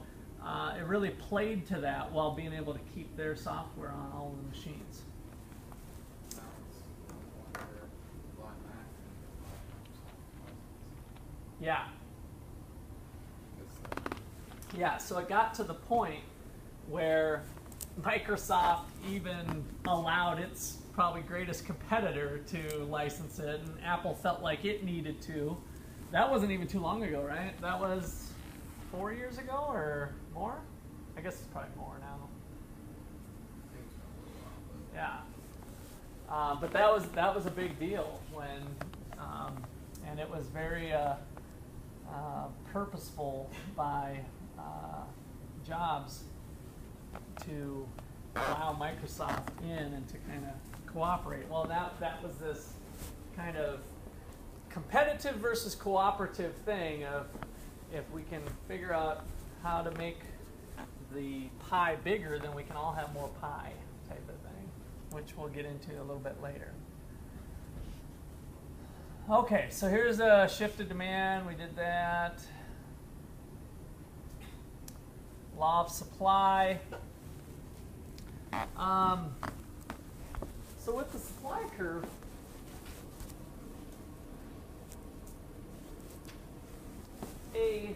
it really played to that while being able to keep their software on all the machines. Yeah. Yeah, so it got to the point where Microsoft even allowed its probably greatest competitor to license it, and Apple felt like it needed to. That wasn't even too long ago, right? That was 4 years ago or more? I guess it's probably more now. Yeah. But that was a big deal when, and it was very purposeful by Jobs to allow Microsoft in and to kind of cooperate. Well, that was this kind of competitive versus cooperative thing of, if we can figure out how to make the pie bigger, then we can all have more pie type of thing, which we'll get into a little bit later. Okay, so here's a shifted demand. We did that. Law of supply. So with the supply curve, a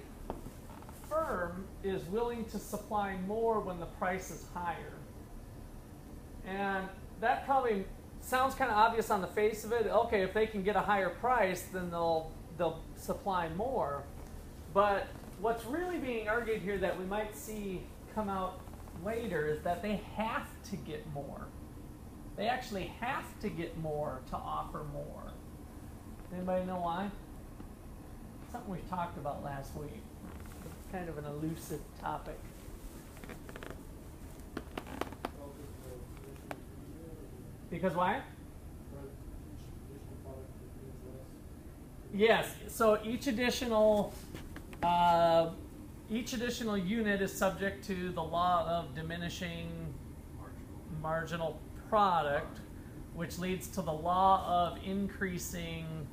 firm is willing to supply more when the price is higher. And that probably sounds kind of obvious on the face of it. Okay, if they can get a higher price, then they'll supply more. But what's really being argued here that we might see come out later is that they have to get more. They actually have to get more to offer more. Anybody know why? Something we talked about last week. It's kind of an elusive topic. Because why? Yes. So each additional unit is subject to the law of diminishing marginal product, which leads to the law of increasing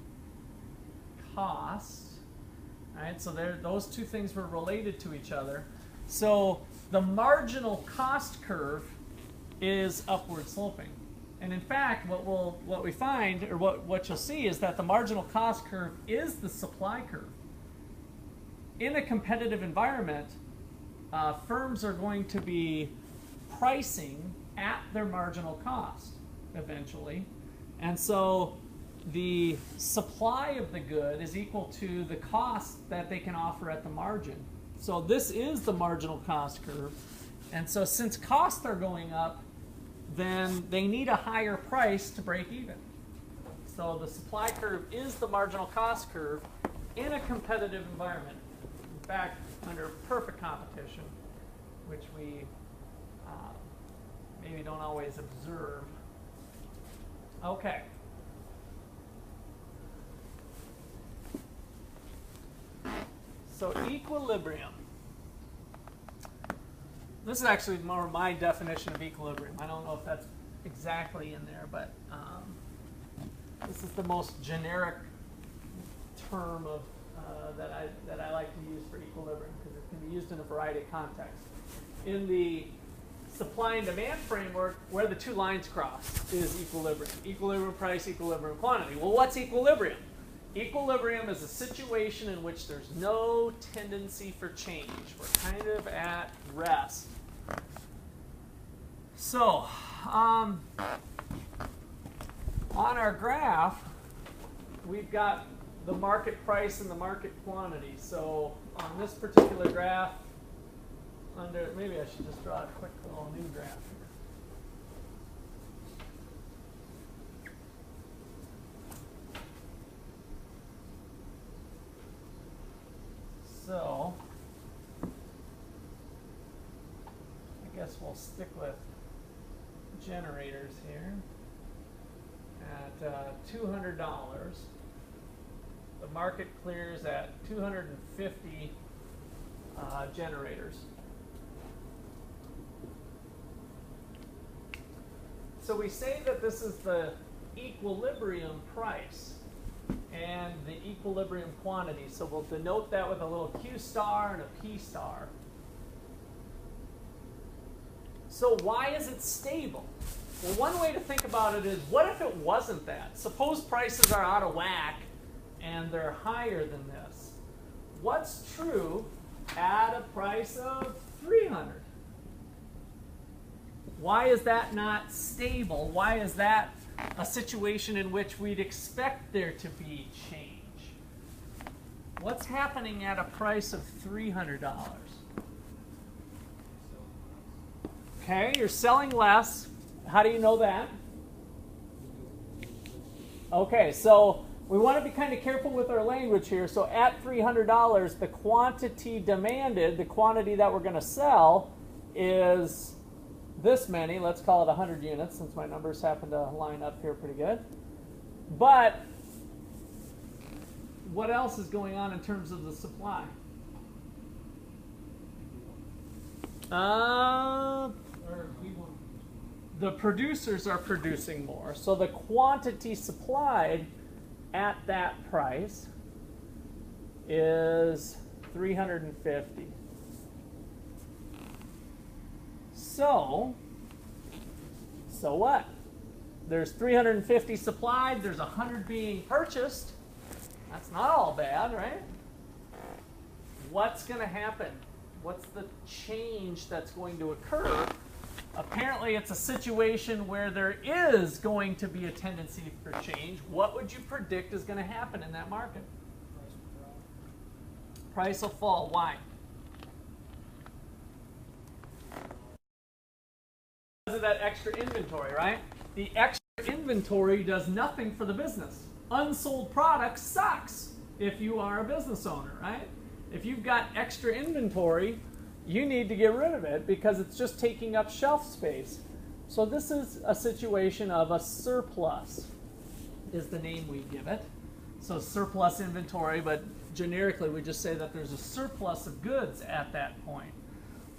cost. Right? So those two things were related to each other. So the marginal cost curve is upward sloping. And in fact, what we find, or what you'll see, is that the marginal cost curve is the supply curve. In a competitive environment, firms are going to be pricing at their marginal cost eventually. And so the supply of the good is equal to the cost that they can offer at the margin. So this is the marginal cost curve. And so since costs are going up, then they need a higher price to break even. So the supply curve is the marginal cost curve in a competitive environment. In fact, under perfect competition, which we maybe don't always observe. Okay. So equilibrium. This is actually more my definition of equilibrium. I don't know if that's exactly in there, but this is the most generic term of that I like to use for equilibrium, because it can be used in a variety of contexts. In the supply and demand framework, where the two lines cross is equilibrium. Equilibrium price, equilibrium quantity. Well, what's equilibrium? Equilibrium is a situation in which there's no tendency for change. We're kind of at rest. So, on our graph, we've got the market price and the market quantity. So on this particular graph, maybe I should just draw a quick little new graph here. So I guess we'll stick with generators here. At $200, the market clears at 250 generators. So we say that this is the equilibrium price and the equilibrium quantity. So we'll denote that with a little Q star and a P star. So why is it stable? Well, one way to think about it is, what if it wasn't that? Suppose prices are out of whack and they're higher than this. What's true at a price of 300? Why is that not stable? Why is that a situation in which we'd expect there to be change? What's happening at a price of $300? Okay, you're selling less. How do you know that? Okay, so we want to be kind of careful with our language here. So at $300, the quantity demanded, the quantity that we're going to sell, is this many. Let's call it 100 units, since my numbers happen to line up here pretty good. But what else is going on in terms of the supply? The producers are producing more. So the quantity supplied at that price is 350. So what? There's 350 supplied, there's 100 being purchased. That's not all bad, right? What's going to happen? What's the change that's going to occur? Apparently, it's a situation where there is going to be a tendency for change. What would you predict is going to happen in that market? Price will fall. Why? Because of that extra inventory, right? The extra inventory does nothing for the business. Unsold product sucks if you are a business owner, right? If you've got extra inventory, you need to get rid of it because it's just taking up shelf space. So this is a situation of a surplus, is the name we give it. So surplus inventory, but generically we just say that there's a surplus of goods at that point.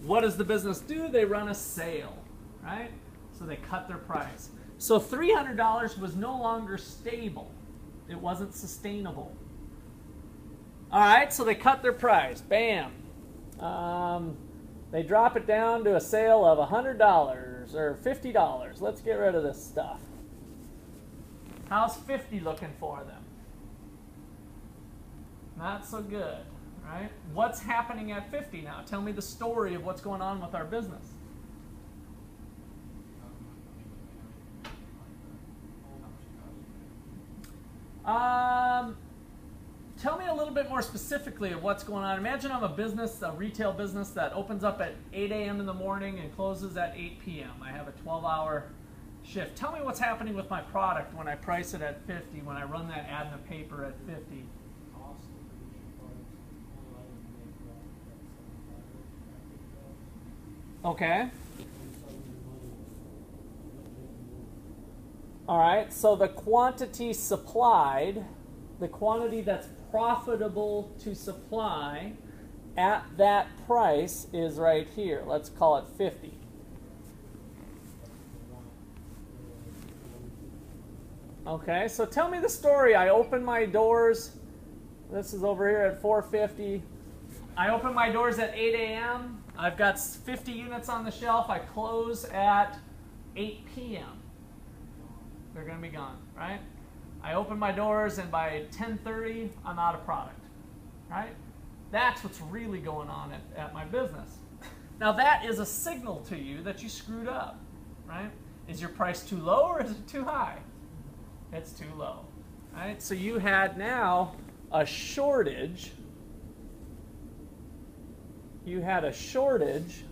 What does the business do? They run a sale, right? So they cut their price. So $300 was no longer stable. It wasn't sustainable. All right, so they cut their price. Bam. They drop it down to a sale of $100 or $50. Let's get rid of this stuff. How's 50 looking for them? Not so good, right? What's happening at 50 now? Tell me the story of what's going on with our business. Tell me a little bit more specifically of what's going on. Imagine I'm a business, a retail business that opens up at 8 a.m. in the morning and closes at 8 p.m. I have a 12-hour shift. Tell me what's happening with my product when I price it at 50, when I run that ad in the paper at 50. Okay. All right, so the quantity supplied, the quantity that's profitable to supply at that price is right here. Let's call it 50. Okay, so tell me the story. I open my doors. This is over here at 4:50. I open my doors at 8 a.m. I've got 50 units on the shelf. I close at 8 p.m. They're going to be gone, right? I open my doors, and by 10:30, I'm out of product, right? That's what's really going on at my business. Now, that is a signal to you that you screwed up, right? Is your price too low or is it too high? It's too low, right? So you had now a shortage. You had a shortage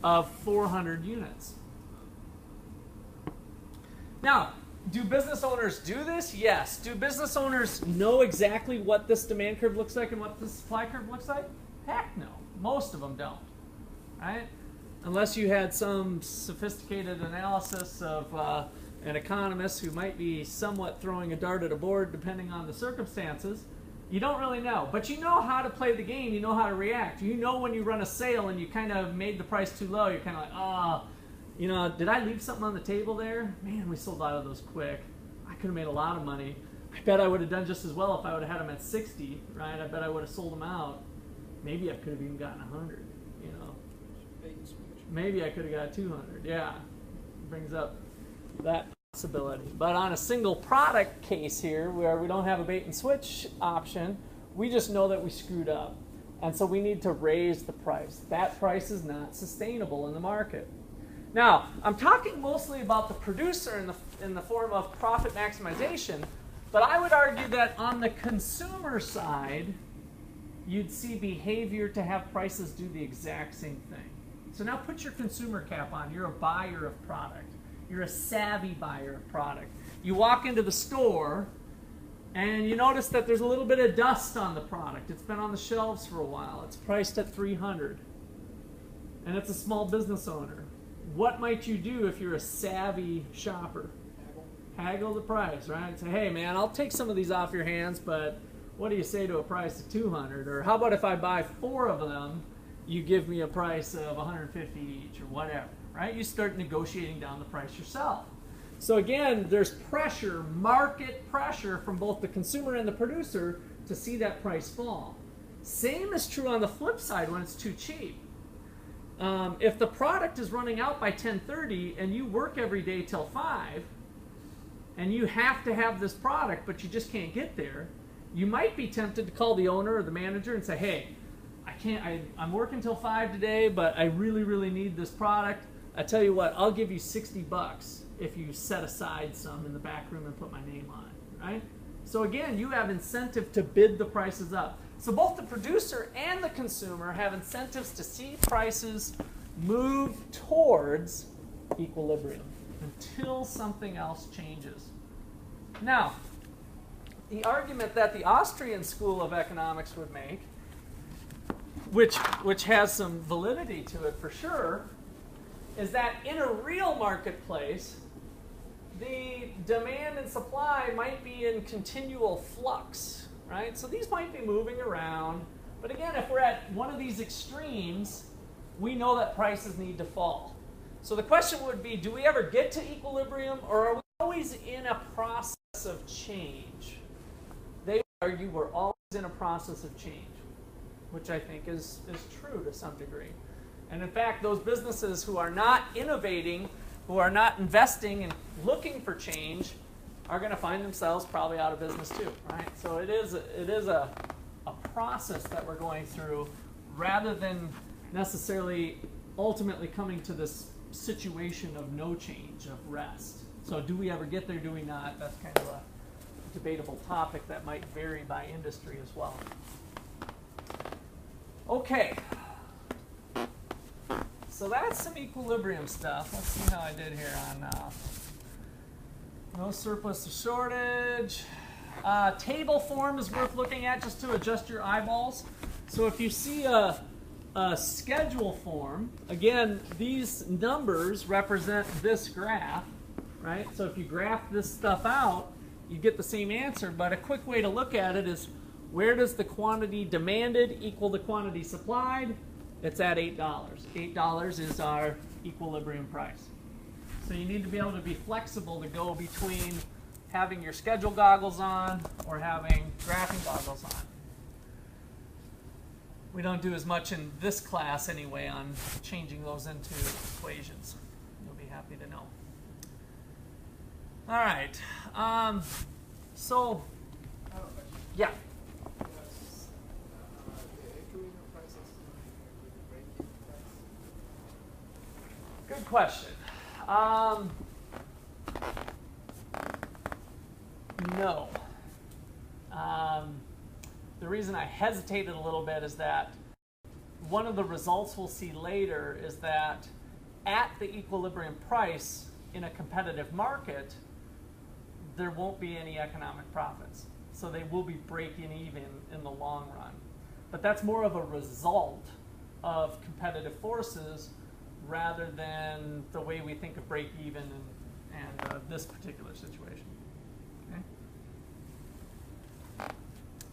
of 400 units. Now, do business owners do this? Yes. Do business owners know exactly what this demand curve looks like and what this supply curve looks like? Heck no. Most of them don't. Right? Unless you had some sophisticated analysis of an economist who might be somewhat throwing a dart at a board depending on the circumstances. You don't really know. But you know how to play the game. You know how to react. You know when you run a sale and you kind of made the price too low, you're kind of like, oh, you know, did I leave something on the table there? Man, we sold out of those quick. I could have made a lot of money. I bet I would have done just as well if I would have had them at 60, right? I bet I would have sold them out. Maybe I could have even gotten 100, you know. Maybe I could have got 200, yeah. Brings up that possibility. But on a single product case here, where we don't have a bait and switch option, we just know that we screwed up. And so we need to raise the price. That price is not sustainable in the market. Now, I'm talking mostly about the producer in the form of profit maximization, but I would argue that on the consumer side, you'd see behavior to have prices do the exact same thing. So now put your consumer cap on. You're a buyer of product. You're a savvy buyer of product. You walk into the store and you notice that there's a little bit of dust on the product. It's been on the shelves for a while. It's priced at $300. And it's a small business owner. What might you do if you're a savvy shopper? Haggle the price, right? Say, hey man, I'll take some of these off your hands, but what do you say to a price of 200? Or how about if I buy 4 of them, you give me a price of 150 each or whatever, right? You start negotiating down the price yourself. So again, there's pressure, market pressure from both the consumer and the producer to see that price fall. Same is true on the flip side when it's too cheap. If the product is running out by 10:30 and you work every day till 5 and you have to have this product but you just can't get there, you might be tempted to call the owner or the manager and say, hey, I'm working till 5 today, but I really, really need this product. I tell you what, I'll give you $60 if you set aside some in the back room and put my name on it, right? So again, you have incentive to bid the prices up. So both the producer and the consumer have incentives to see prices move towards equilibrium until something else changes. Now, the argument that the Austrian School of Economics would make, which has some validity to it for sure, is that in a real marketplace, the demand and supply might be in continual flux, right? So these might be moving around. But again, if we're at one of these extremes, we know that prices need to fall. So the question would be, do we ever get to equilibrium, or are we always in a process of change? They argue we're always in a process of change, which I think is true to some degree. And in fact, those businesses who are not innovating, who are not investing and looking for change, are going to find themselves probably out of business too, right? So it is a process that we're going through, rather than necessarily ultimately coming to this situation of no change, of rest. So do we ever get there, do we not? That's kind of a debatable topic that might vary by industry as well. Okay. So that's some equilibrium stuff. Let's see how I did here on no surplus to shortage. Table form is worth looking at just to adjust your eyeballs. So if you see a schedule form, again, these numbers represent this graph, right? So if you graph this stuff out, you get the same answer, but a quick way to look at it is, where does the quantity demanded equal the quantity supplied? It's at $8. $8 is our equilibrium price. So you need to be able to be flexible to go between having your schedule goggles on or having graphing goggles on. We don't do as much in this class anyway on changing those into equations. You'll be happy to know. All right. So, yeah. Good question. No. the reason I hesitated a little bit is that one of the results we'll see later is that at the equilibrium price in a competitive market, there won't be any economic profits. So they will be breaking even in the long run. But that's more of a result of competitive forces rather than the way we think of break even and this particular situation.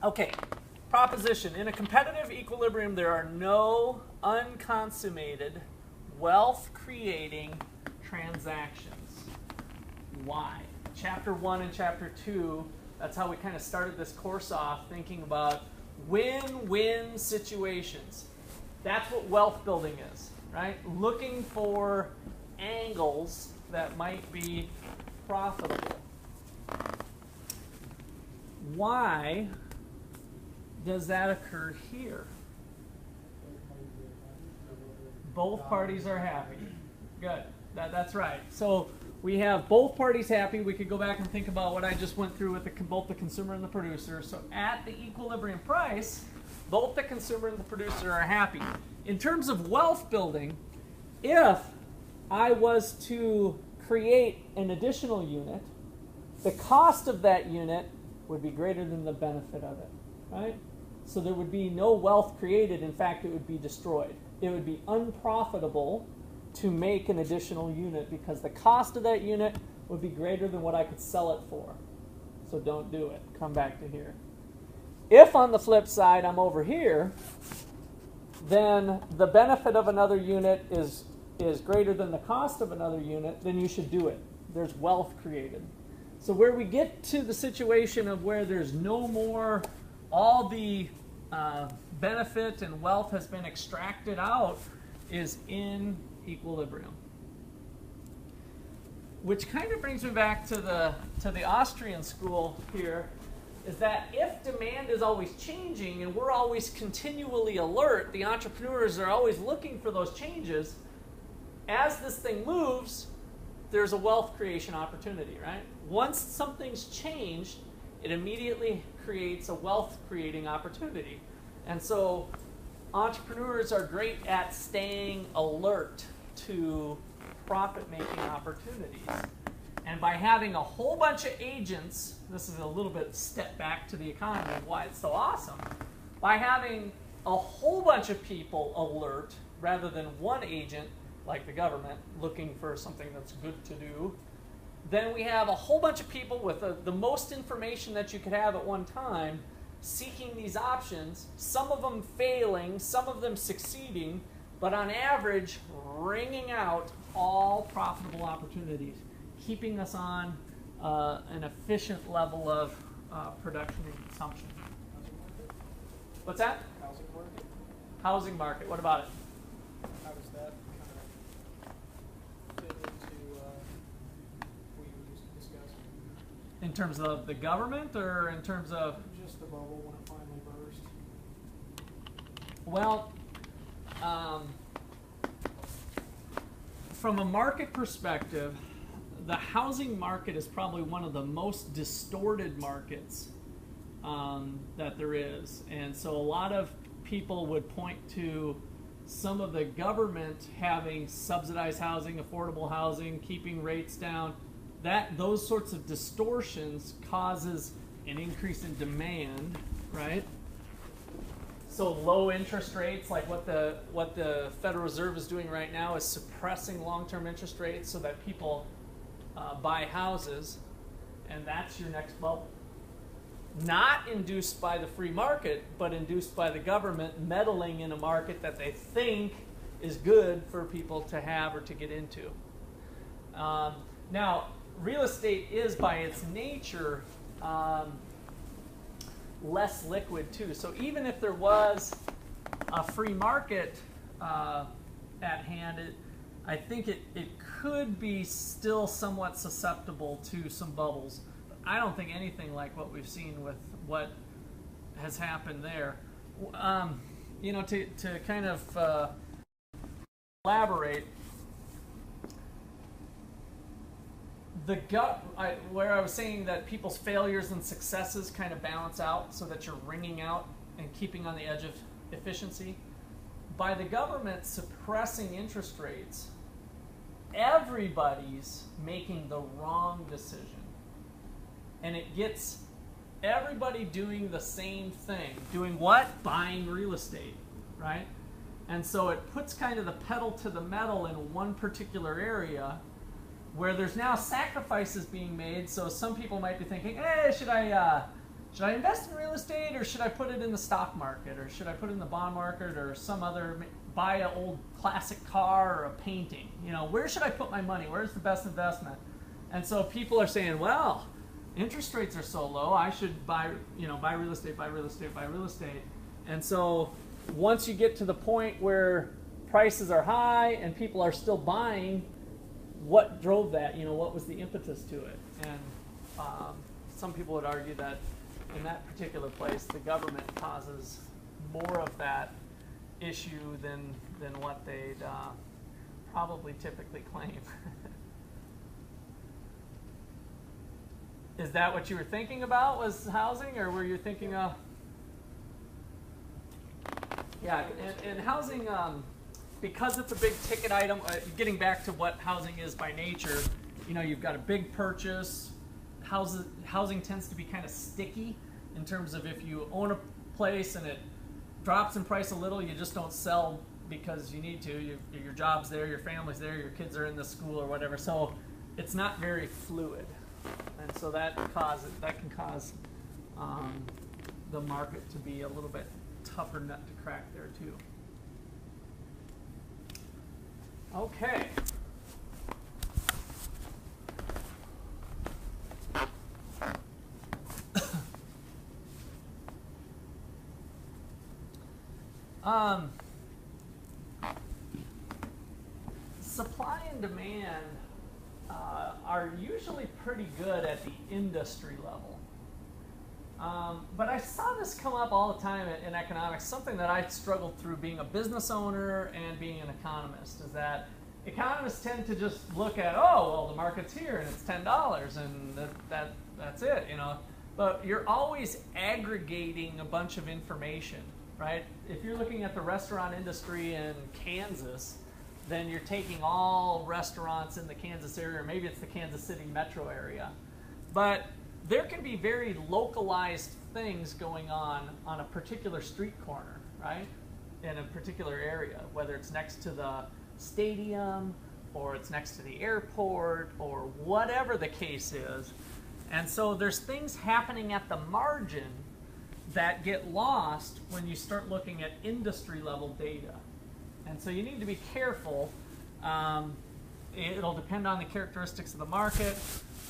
Okay, proposition. In a competitive equilibrium, there are no unconsummated wealth-creating transactions. Why? Chapter 1 and Chapter 2, that's how we kind of started this course off, thinking about win-win situations. That's what wealth building is, right? Looking for angles that might be profitable. Why does that occur here? Both parties are happy. Good. That's right. So we have both parties happy. We could go back and think about what I just went through with both the consumer and the producer. So at the equilibrium price, both the consumer and the producer are happy. In terms of wealth building, if I was to create an additional unit, the cost of that unit would be greater than the benefit of it, right? So there would be no wealth created. In fact, it would be destroyed. It would be unprofitable to make an additional unit because the cost of that unit would be greater than what I could sell it for. So don't do it. Come back to here. If on the flip side I'm over here, then the benefit of another unit is greater than the cost of another unit, then you should do it. There's wealth created. So where we get to the situation of where there's no more, all the benefit and wealth has been extracted out is in equilibrium. Which kind of brings me back to the Austrian school here, is that if demand is always changing and we're always continually alert, the entrepreneurs are always looking for those changes, as this thing moves, there's a wealth creation opportunity, right? Once something's changed, it immediately creates a wealth creating opportunity. And so entrepreneurs are great at staying alert to profit-making opportunities. And by having a whole bunch of agents, this is a little bit step back to the economy of why it's so awesome. By having a whole bunch of people alert rather than one agent, like the government, looking for something that's good to do, then we have a whole bunch of people with the most information that you could have at one time seeking these options, some of them failing, some of them succeeding, but on average, wringing out all profitable opportunities, keeping us on an efficient level of production and consumption. What's that? Housing market. Housing market. What about it? How does that kind of fit into what you just discussed? In terms of the government or in terms of? Just the bubble when it finally burst. Well, from a market perspective, the housing market is probably one of the most distorted markets that there is. And so a lot of people would point to some of the government having subsidized housing, affordable housing, keeping rates down. Those sorts of distortions causes an increase in demand, right? So low interest rates, like what the Federal Reserve is doing right now, is suppressing long-term interest rates so that people buy houses, and that's your next bubble. Not induced by the free market, but induced by the government meddling in a market that they think is good for people to have or to get into. Now, real estate is by its nature less liquid too. So even if there was a free market at hand, I think it could be still somewhat susceptible to some bubbles. But I don't think anything like what we've seen with what has happened there. To kind of elaborate, where I was saying that people's failures and successes kind of balance out so that you're wringing out and keeping on the edge of efficiency. By the government suppressing interest rates, everybody's making the wrong decision. And it gets everybody doing the same thing. Doing what? Buying real estate, right? And so it puts kind of the pedal to the metal in one particular area where there's now sacrifices being made. So some people might be thinking, hey, should I invest in real estate, or should I put it in the stock market, or should I put it in the bond market, or some other, buy an old classic car or a painting? You know, where should I put my money? Where's the best investment? And so people are saying, well, interest rates are so low, I should buy real estate, buy real estate, buy real estate. And so once you get to the point where prices are high and people are still buying, what drove that? What was the impetus to it? And some people would argue that in that particular place, the government causes more of that issue than what they'd probably typically claim. Is that what you were thinking about, was housing, or were you thinking of? Yeah, and housing, because it's a big ticket item, getting back to what housing is by nature, you've got a big purchase. Housing tends to be kind of sticky in terms of if you own a place and it drops in price a little, you just don't sell because you need to. Your job's there, your family's there, your kids are in the school or whatever. So it's not very fluid. And so that can cause the market to be a little bit tougher nut to crack there too. Okay. Supply and demand are usually pretty good at the industry level. But I saw this come up all the time in economics, something that I struggled through being a business owner and being an economist, is that economists tend to just look at, oh, well, the market's here and it's $10 and that's it, But you're always aggregating a bunch of information, right? If you're looking at the restaurant industry in Kansas, then you're taking all restaurants in the Kansas area, or maybe it's the Kansas City metro area. But there can be very localized things going on a particular street corner, right? In a particular area, whether it's next to the stadium, or it's next to the airport, or whatever the case is. And so there's things happening at the margin that get lost when you start looking at industry level data. And so you need to be careful. It'll depend on the characteristics of the market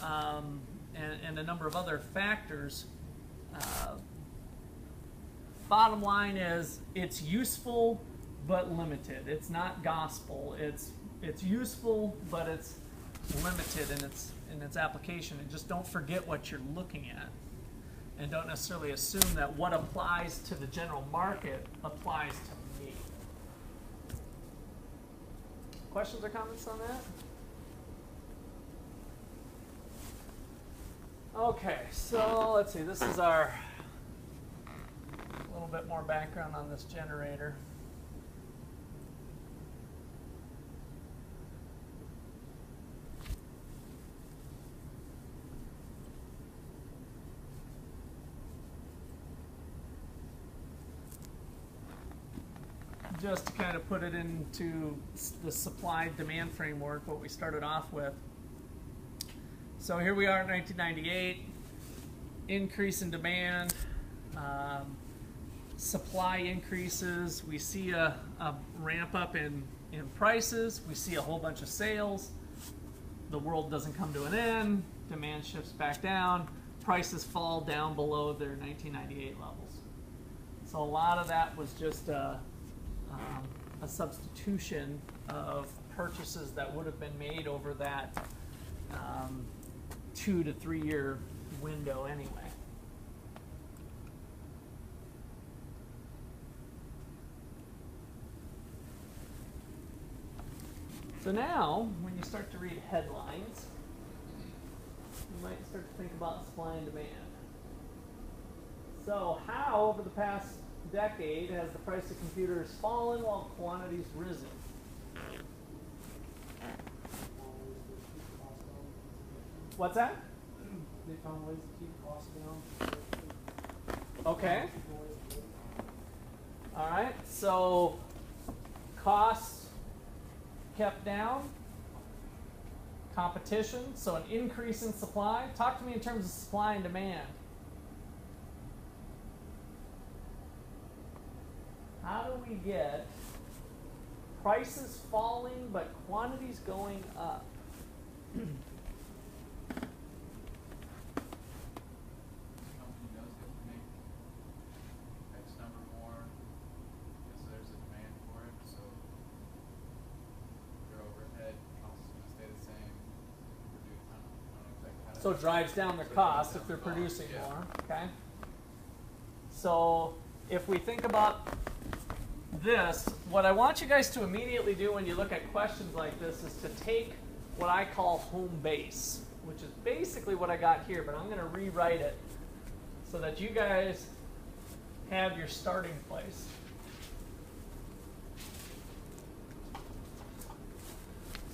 and a number of other factors. Bottom line is, it's useful but limited. It's not gospel. It's useful, but it's limited in its application. And just don't forget what you're looking at, and don't necessarily assume that what applies to the general market applies to me. Questions or comments on that? Okay, so let's see. This is our little bit more background on this generator. Just to kind of put it into the supply-demand framework, what we started off with. So here we are in 1998, increase in demand, supply increases, we see a ramp up in prices, we see a whole bunch of sales, the world doesn't come to an end, demand shifts back down, prices fall down below their 1998 levels. So a lot of that was just a substitution of purchases that would have been made over that 2 to 3 year window anyway. So now, when you start to read headlines, you might start to think about supply and demand. So how, over the past decade has the price of computers fallen while quantities risen? What's that? They found ways to keep costs down. Okay. All right. So costs kept down. Competition. So an increase in supply. Talk to me in terms of supply and demand. How do we get prices falling but quantities going up? Company knows they can make X number more, and so there's a demand for it, so their overhead costs are gonna stay the same. I don't know exactly how to. So it drives down their So it cost drives if they're down the cost, producing yeah. more. Okay. So if we think about this, what I want you guys to immediately do when you look at questions like this is to take what I call home base, which is basically what I got here, but I'm going to rewrite it so that you guys have your starting place.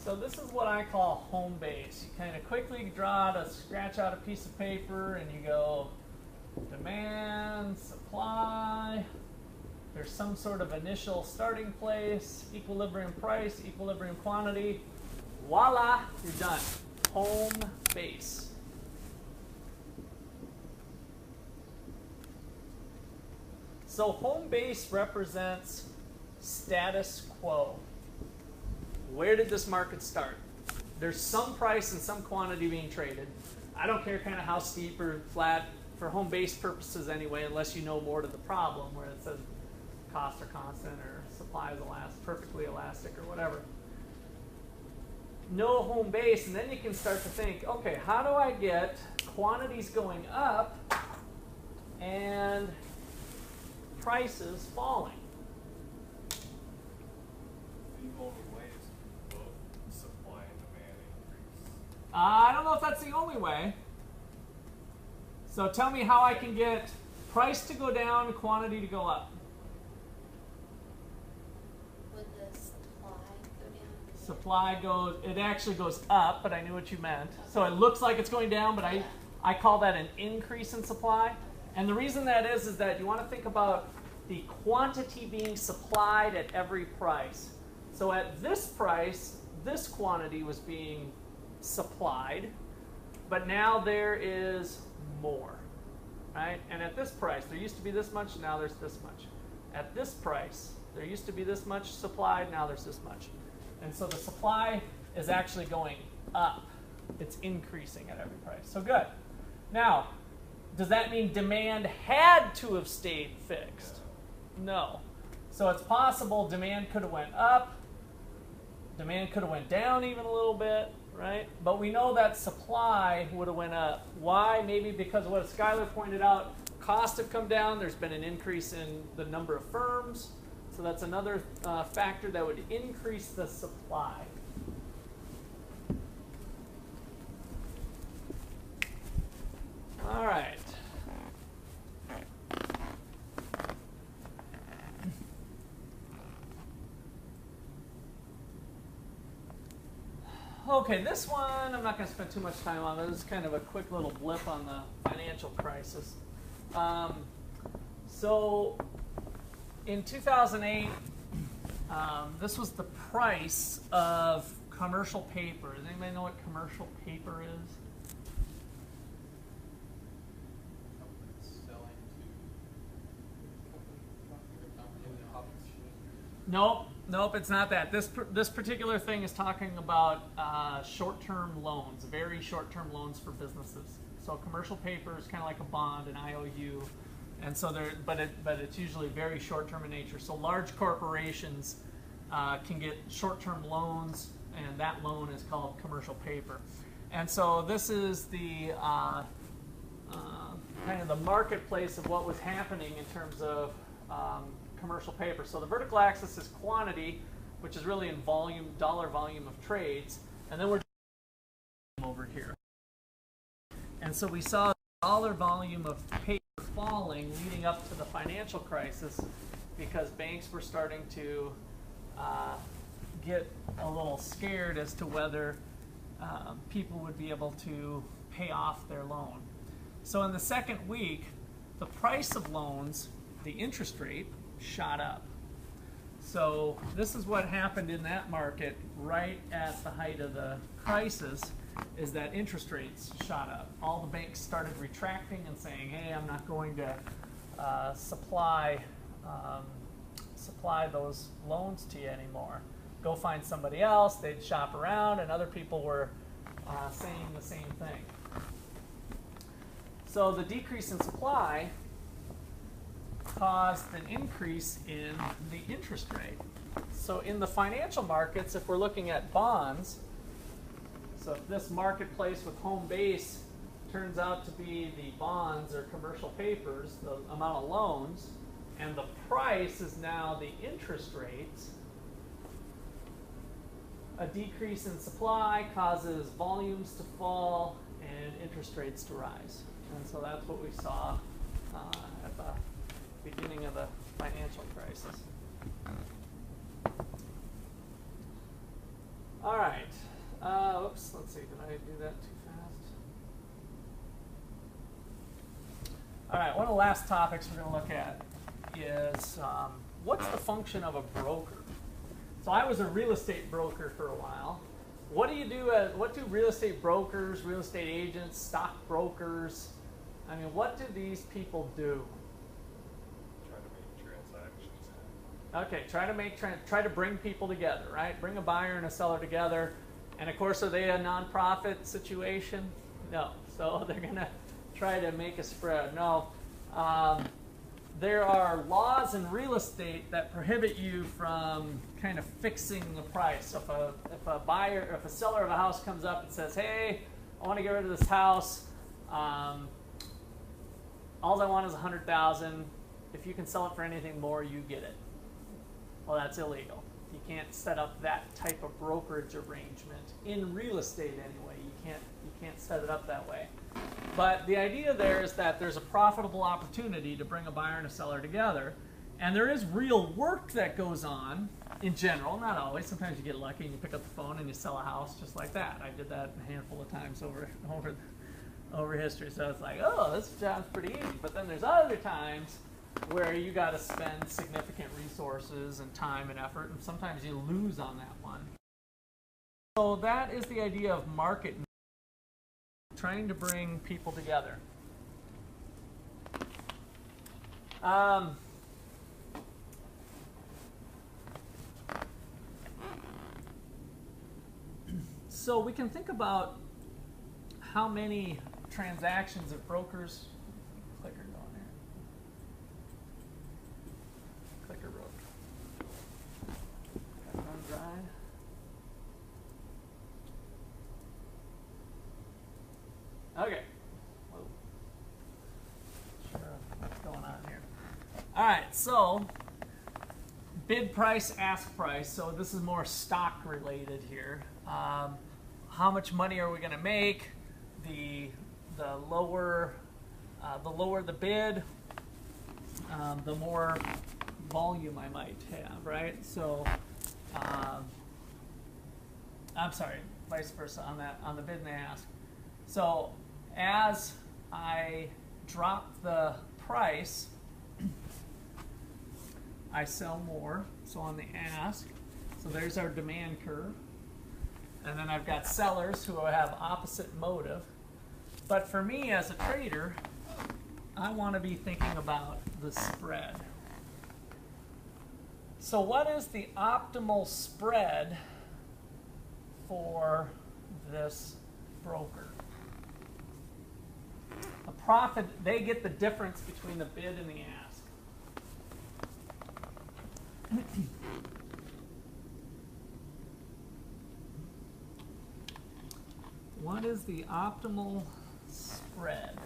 So this is what I call home base. You kind of quickly scratch out a piece of paper and you go demand, supply. There's some sort of initial starting place, equilibrium price, equilibrium quantity. Voila, you're done. Home base. So home base represents status quo. Where did this market start? There's some price and some quantity being traded. I don't care kind of how steep or flat for home base purposes anyway, unless you know more to the problem where it says costs are constant or supply is perfectly elastic or whatever. Know home base, and then you can start to think, okay, how do I get quantities going up and prices falling? The only way is to both supply and demand increase. I don't know if that's the only way. So tell me how I can get price to go down, quantity to go up. Would the supply go down? Supply it actually goes up, but I knew what you meant. So it looks like it's going down, but I call that an increase in supply. And the reason that is that you want to think about the quantity being supplied at every price. So at this price, this quantity was being supplied, but now there is more, right? And at this price, there used to be this much, now there's this much. At this price, there used to be this much supplied, now there's this much. And so the supply is actually going up. It's increasing at every price. So good. Now, does that mean demand had to have stayed fixed? No. So it's possible demand could have went up, demand could have went down even a little bit, right? But we know that supply would have went up. Why? Maybe because of what Skylar pointed out, costs have come down, there's been an increase in the number of firms. So that's another factor that would increase the supply. All right. Okay, this one I'm not going to spend too much time on. This is kind of a quick little blip on the financial crisis. So in 2008, this was the price of commercial paper. Does anybody know what commercial paper is? Selling to Nope, it's not that. This particular thing is talking about short-term loans, very short-term loans for businesses. So commercial paper is kind of like a bond, an IOU, and so but it's usually very short-term in nature. So large corporations can get short-term loans, and that loan is called commercial paper. And so this is the kind of the marketplace of what was happening in terms of commercial paper. So the vertical axis is quantity, which is really in volume, dollar volume of trades, and then we're over here. And so we saw dollar volume of paper falling leading up to the financial crisis because banks were starting to get a little scared as to whether people would be able to pay off their loan. So in the second week, the price of loans, the interest rate, shot up. So this is what happened in that market right at the height of the crisis, is that interest rates shot up. All the banks started retracting and saying, hey, I'm not going to supply those loans to you anymore. Go find somebody else. They'd shop around, and other people were saying the same thing. So the decrease in supply caused an increase in the interest rate. So in the financial markets, if we're looking at bonds, so if this marketplace with home base turns out to be the bonds or commercial papers, the amount of loans, and the price is now the interest rates, a decrease in supply causes volumes to fall and interest rates to rise. And so that's what we saw at the beginning of the financial crisis. All right. Oops, let's see, did I do that too fast? All right, one of the last topics we're going to look at is what's the function of a broker? So I was a real estate broker for a while. What do you do? What do real estate brokers, real estate agents, stock brokers, I mean, what do these people do? Try to make transactions. Okay, try to bring people together, right? Bring a buyer and a seller together. And of course, are they a nonprofit situation? No. So they're going to try to make a spread. No. There are laws in real estate that prohibit you from kind of fixing the price. So if a buyer, or if a seller of a house comes up and says, hey, I want to get rid of this house, all I want is $100,000. If you can sell it for anything more, you get it. Well, that's illegal. You can't set up that type of brokerage arrangement in real estate anyway. You can't set it up that way. But the idea there is that there's a profitable opportunity to bring a buyer and a seller together, and there is real work that goes on in general, not always. Sometimes you get lucky and you pick up the phone and you sell a house just like that. I did that a handful of times over history. So it's like, oh, this job's pretty easy. But then there's other times where you got to spend significant resources and time and effort, and sometimes you lose on that one. So that is the idea of market, trying to bring people together. So we can think about how many transactions of brokers. Clicker going there. Clicker broke. Got it run dry. Okay. Whoa. Sure, what's going on here? All right, so bid price, ask price. So this is more stock related here. How much money are we going to make? The lower the bid, the more volume I might have, right? So I'm sorry, vice versa on the bid and the ask. So as I drop the price, I sell more. So on the ask, so there's our demand curve. And then I've got sellers who have opposite motive. But for me as a trader, I want to be thinking about the spread. So what is the optimal spread for this broker? A profit, they get the difference between the bid and the ask. What is the optimal spread?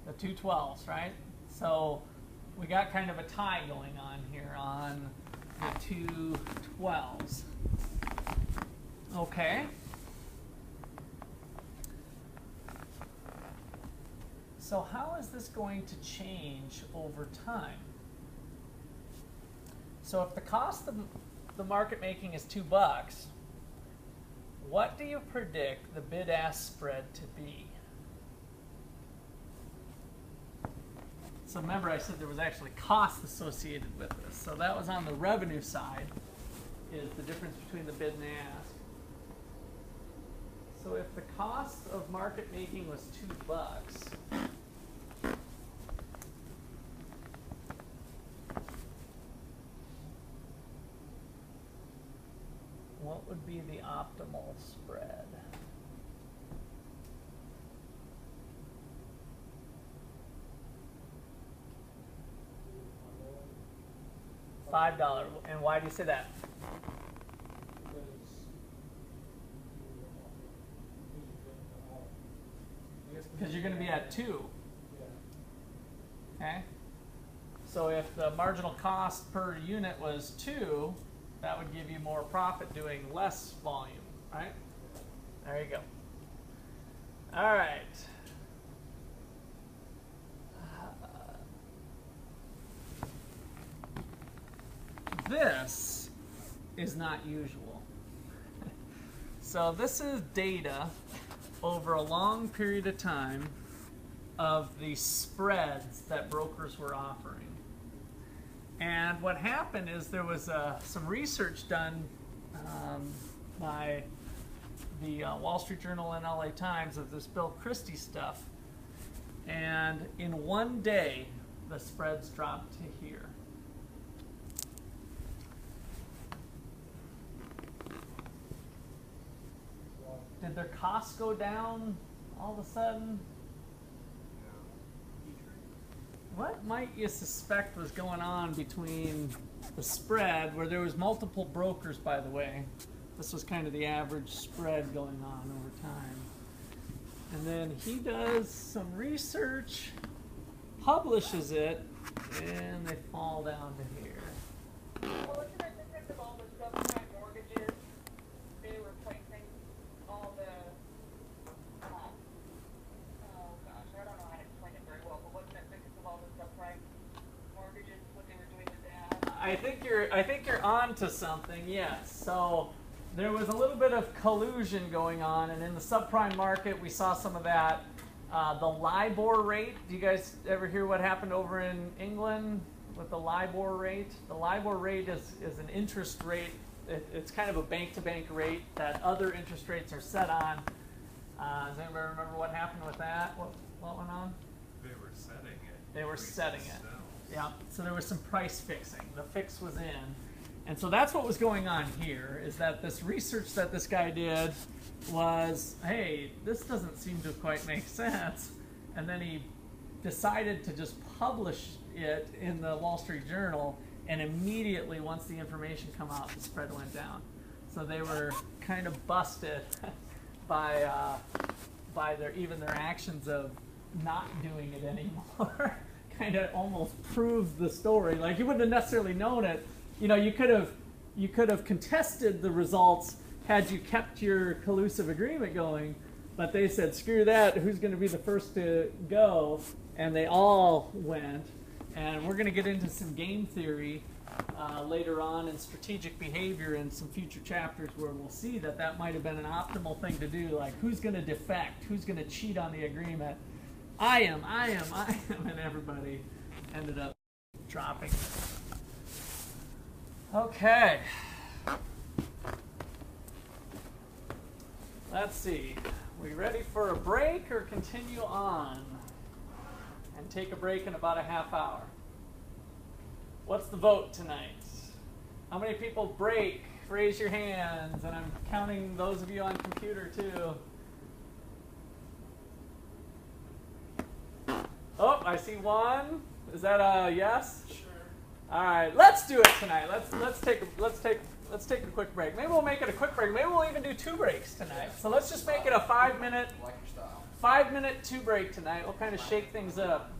The 2 12s, right? So we got kind of a tie going on here on the two 12s. Okay. So how is this going to change over time? So if the cost of the market making is $2, what do you predict the bid-ask spread to be? So remember I said there was actually cost associated with this. So that was on the revenue side, is the difference between the bid and the ask. So if the cost of market making was $2, what would be the optimal spread? $5. And why do you say that? Because you're going to be at 2. Okay? So if the marginal cost per unit was 2, that would give you more profit doing less volume, right? There you go. All right. This is not usual. So this is data over a long period of time of the spreads that brokers were offering. And what happened is there was some research done by the Wall Street Journal and LA Times of this Bill Christie stuff. And in one day, the spreads dropped to here. Did their costs go down all of a sudden? What might you suspect was going on between the spread, where there was multiple brokers, by the way. This was kind of the average spread going on over time. And then he does some research, publishes it, and they fall down to here. Well, isn't it because of all the subprime mortgages, they were replacing all the, oh gosh, I don't know how to explain it very well, but wasn't it because of all the subprime mortgages, what they were doing with that? I think you're on to something, yes. So there was a little bit of collusion going on, and in the subprime market, we saw some of that. The LIBOR rate, do you guys ever hear what happened over in England with the LIBOR rate? The LIBOR rate is an interest rate. It's kind of a bank-to-bank rate that other interest rates are set on. Does anybody remember what happened with that? What went on? They were setting it. They were setting it. Yeah, so there was some price fixing. The fix was in. And so that's what was going on here, is that this research that this guy did was, hey, this doesn't seem to quite make sense. And then he decided to just publish it in the Wall Street Journal, and immediately once the information came out, the spread went down. So they were kind of busted by their actions of not doing it anymore. Kind of almost proved the story. Like, you wouldn't have necessarily known it. You know, you could have contested the results had you kept your collusive agreement going, but they said, screw that, who's going to be the first to go? And they all went. And we're going to get into some game theory later on in strategic behavior in some future chapters where we'll see that that might have been an optimal thing to do. Like, who's going to defect? Who's going to cheat on the agreement? I am, and everybody ended up dropping. Okay. Let's see. We ready for a break or continue on? And take a break in about a half hour. What's the vote tonight? How many people break? Raise your hands. And I'm counting those of you on computer too. Oh, I see one. Is that a yes? Sure. All right, let's do it tonight. Let's take a quick break. Maybe we'll make it a quick break. Maybe we'll even do 2 breaks tonight. So let's just make it a 5-minute, Like your style. 5-minute 2 break tonight. We'll kind of shake things up.